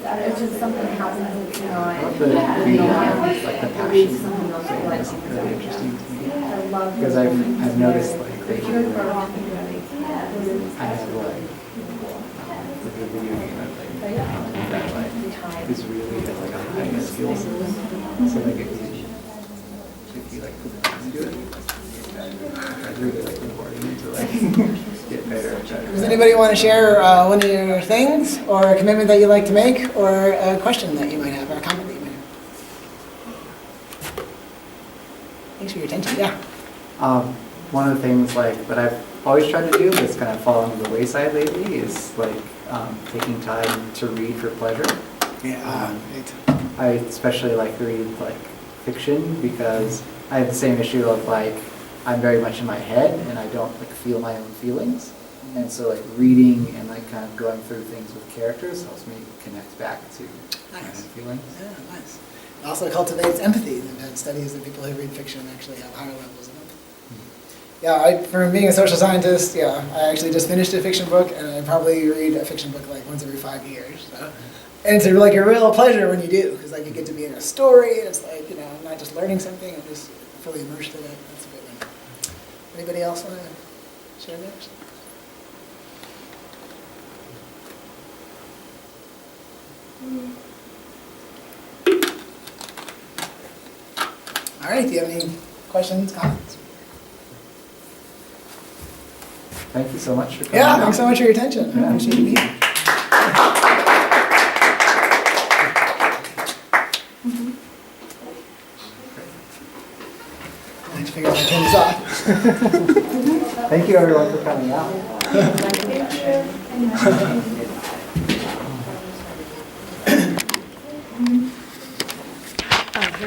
It's just something that happens. You know, I love the like the passion thing. That's really interesting to me. Because I've noticed like lately, I have like a video game that like is really has like a high skill set. So like if you like put time into it, I really like rewarding to like get better at that. Does anybody want to share one of your things, or a commitment that you'd like to make, or a question that you might have, or a comment that you might have? Thanks for your attention. Yeah. One of the things like that I've always tried to do, but it's kind of fallen to the wayside lately, is like taking time to read for pleasure. Yeah. I especially like to read like fiction because I have the same issue of like I'm very much in my head and I don't like feel my own feelings, and so like reading and like kind of going through things with characters helps me connect back to my own feelings. Yeah, nice. It also cultivates empathy. They've had studies that people who read fiction actually have higher levels of empathy. Yeah, from being a social scientist, yeah, I actually just finished a fiction book, and I probably read a fiction book like once every 5 years. So And it's like a real pleasure when you do, because like you get to be in a story, and it's like, you know, I'm not just learning something, I'm just fully immersed in it. That's a good one. Anybody else want to share theirs? All right, do you have any questions, comments? Thank you so much for coming. Yeah, out. thanks so much for your attention. I Yeah. appreciate you being here. I have to figure out how to turn this off. Thank you everyone for coming out. Thank you.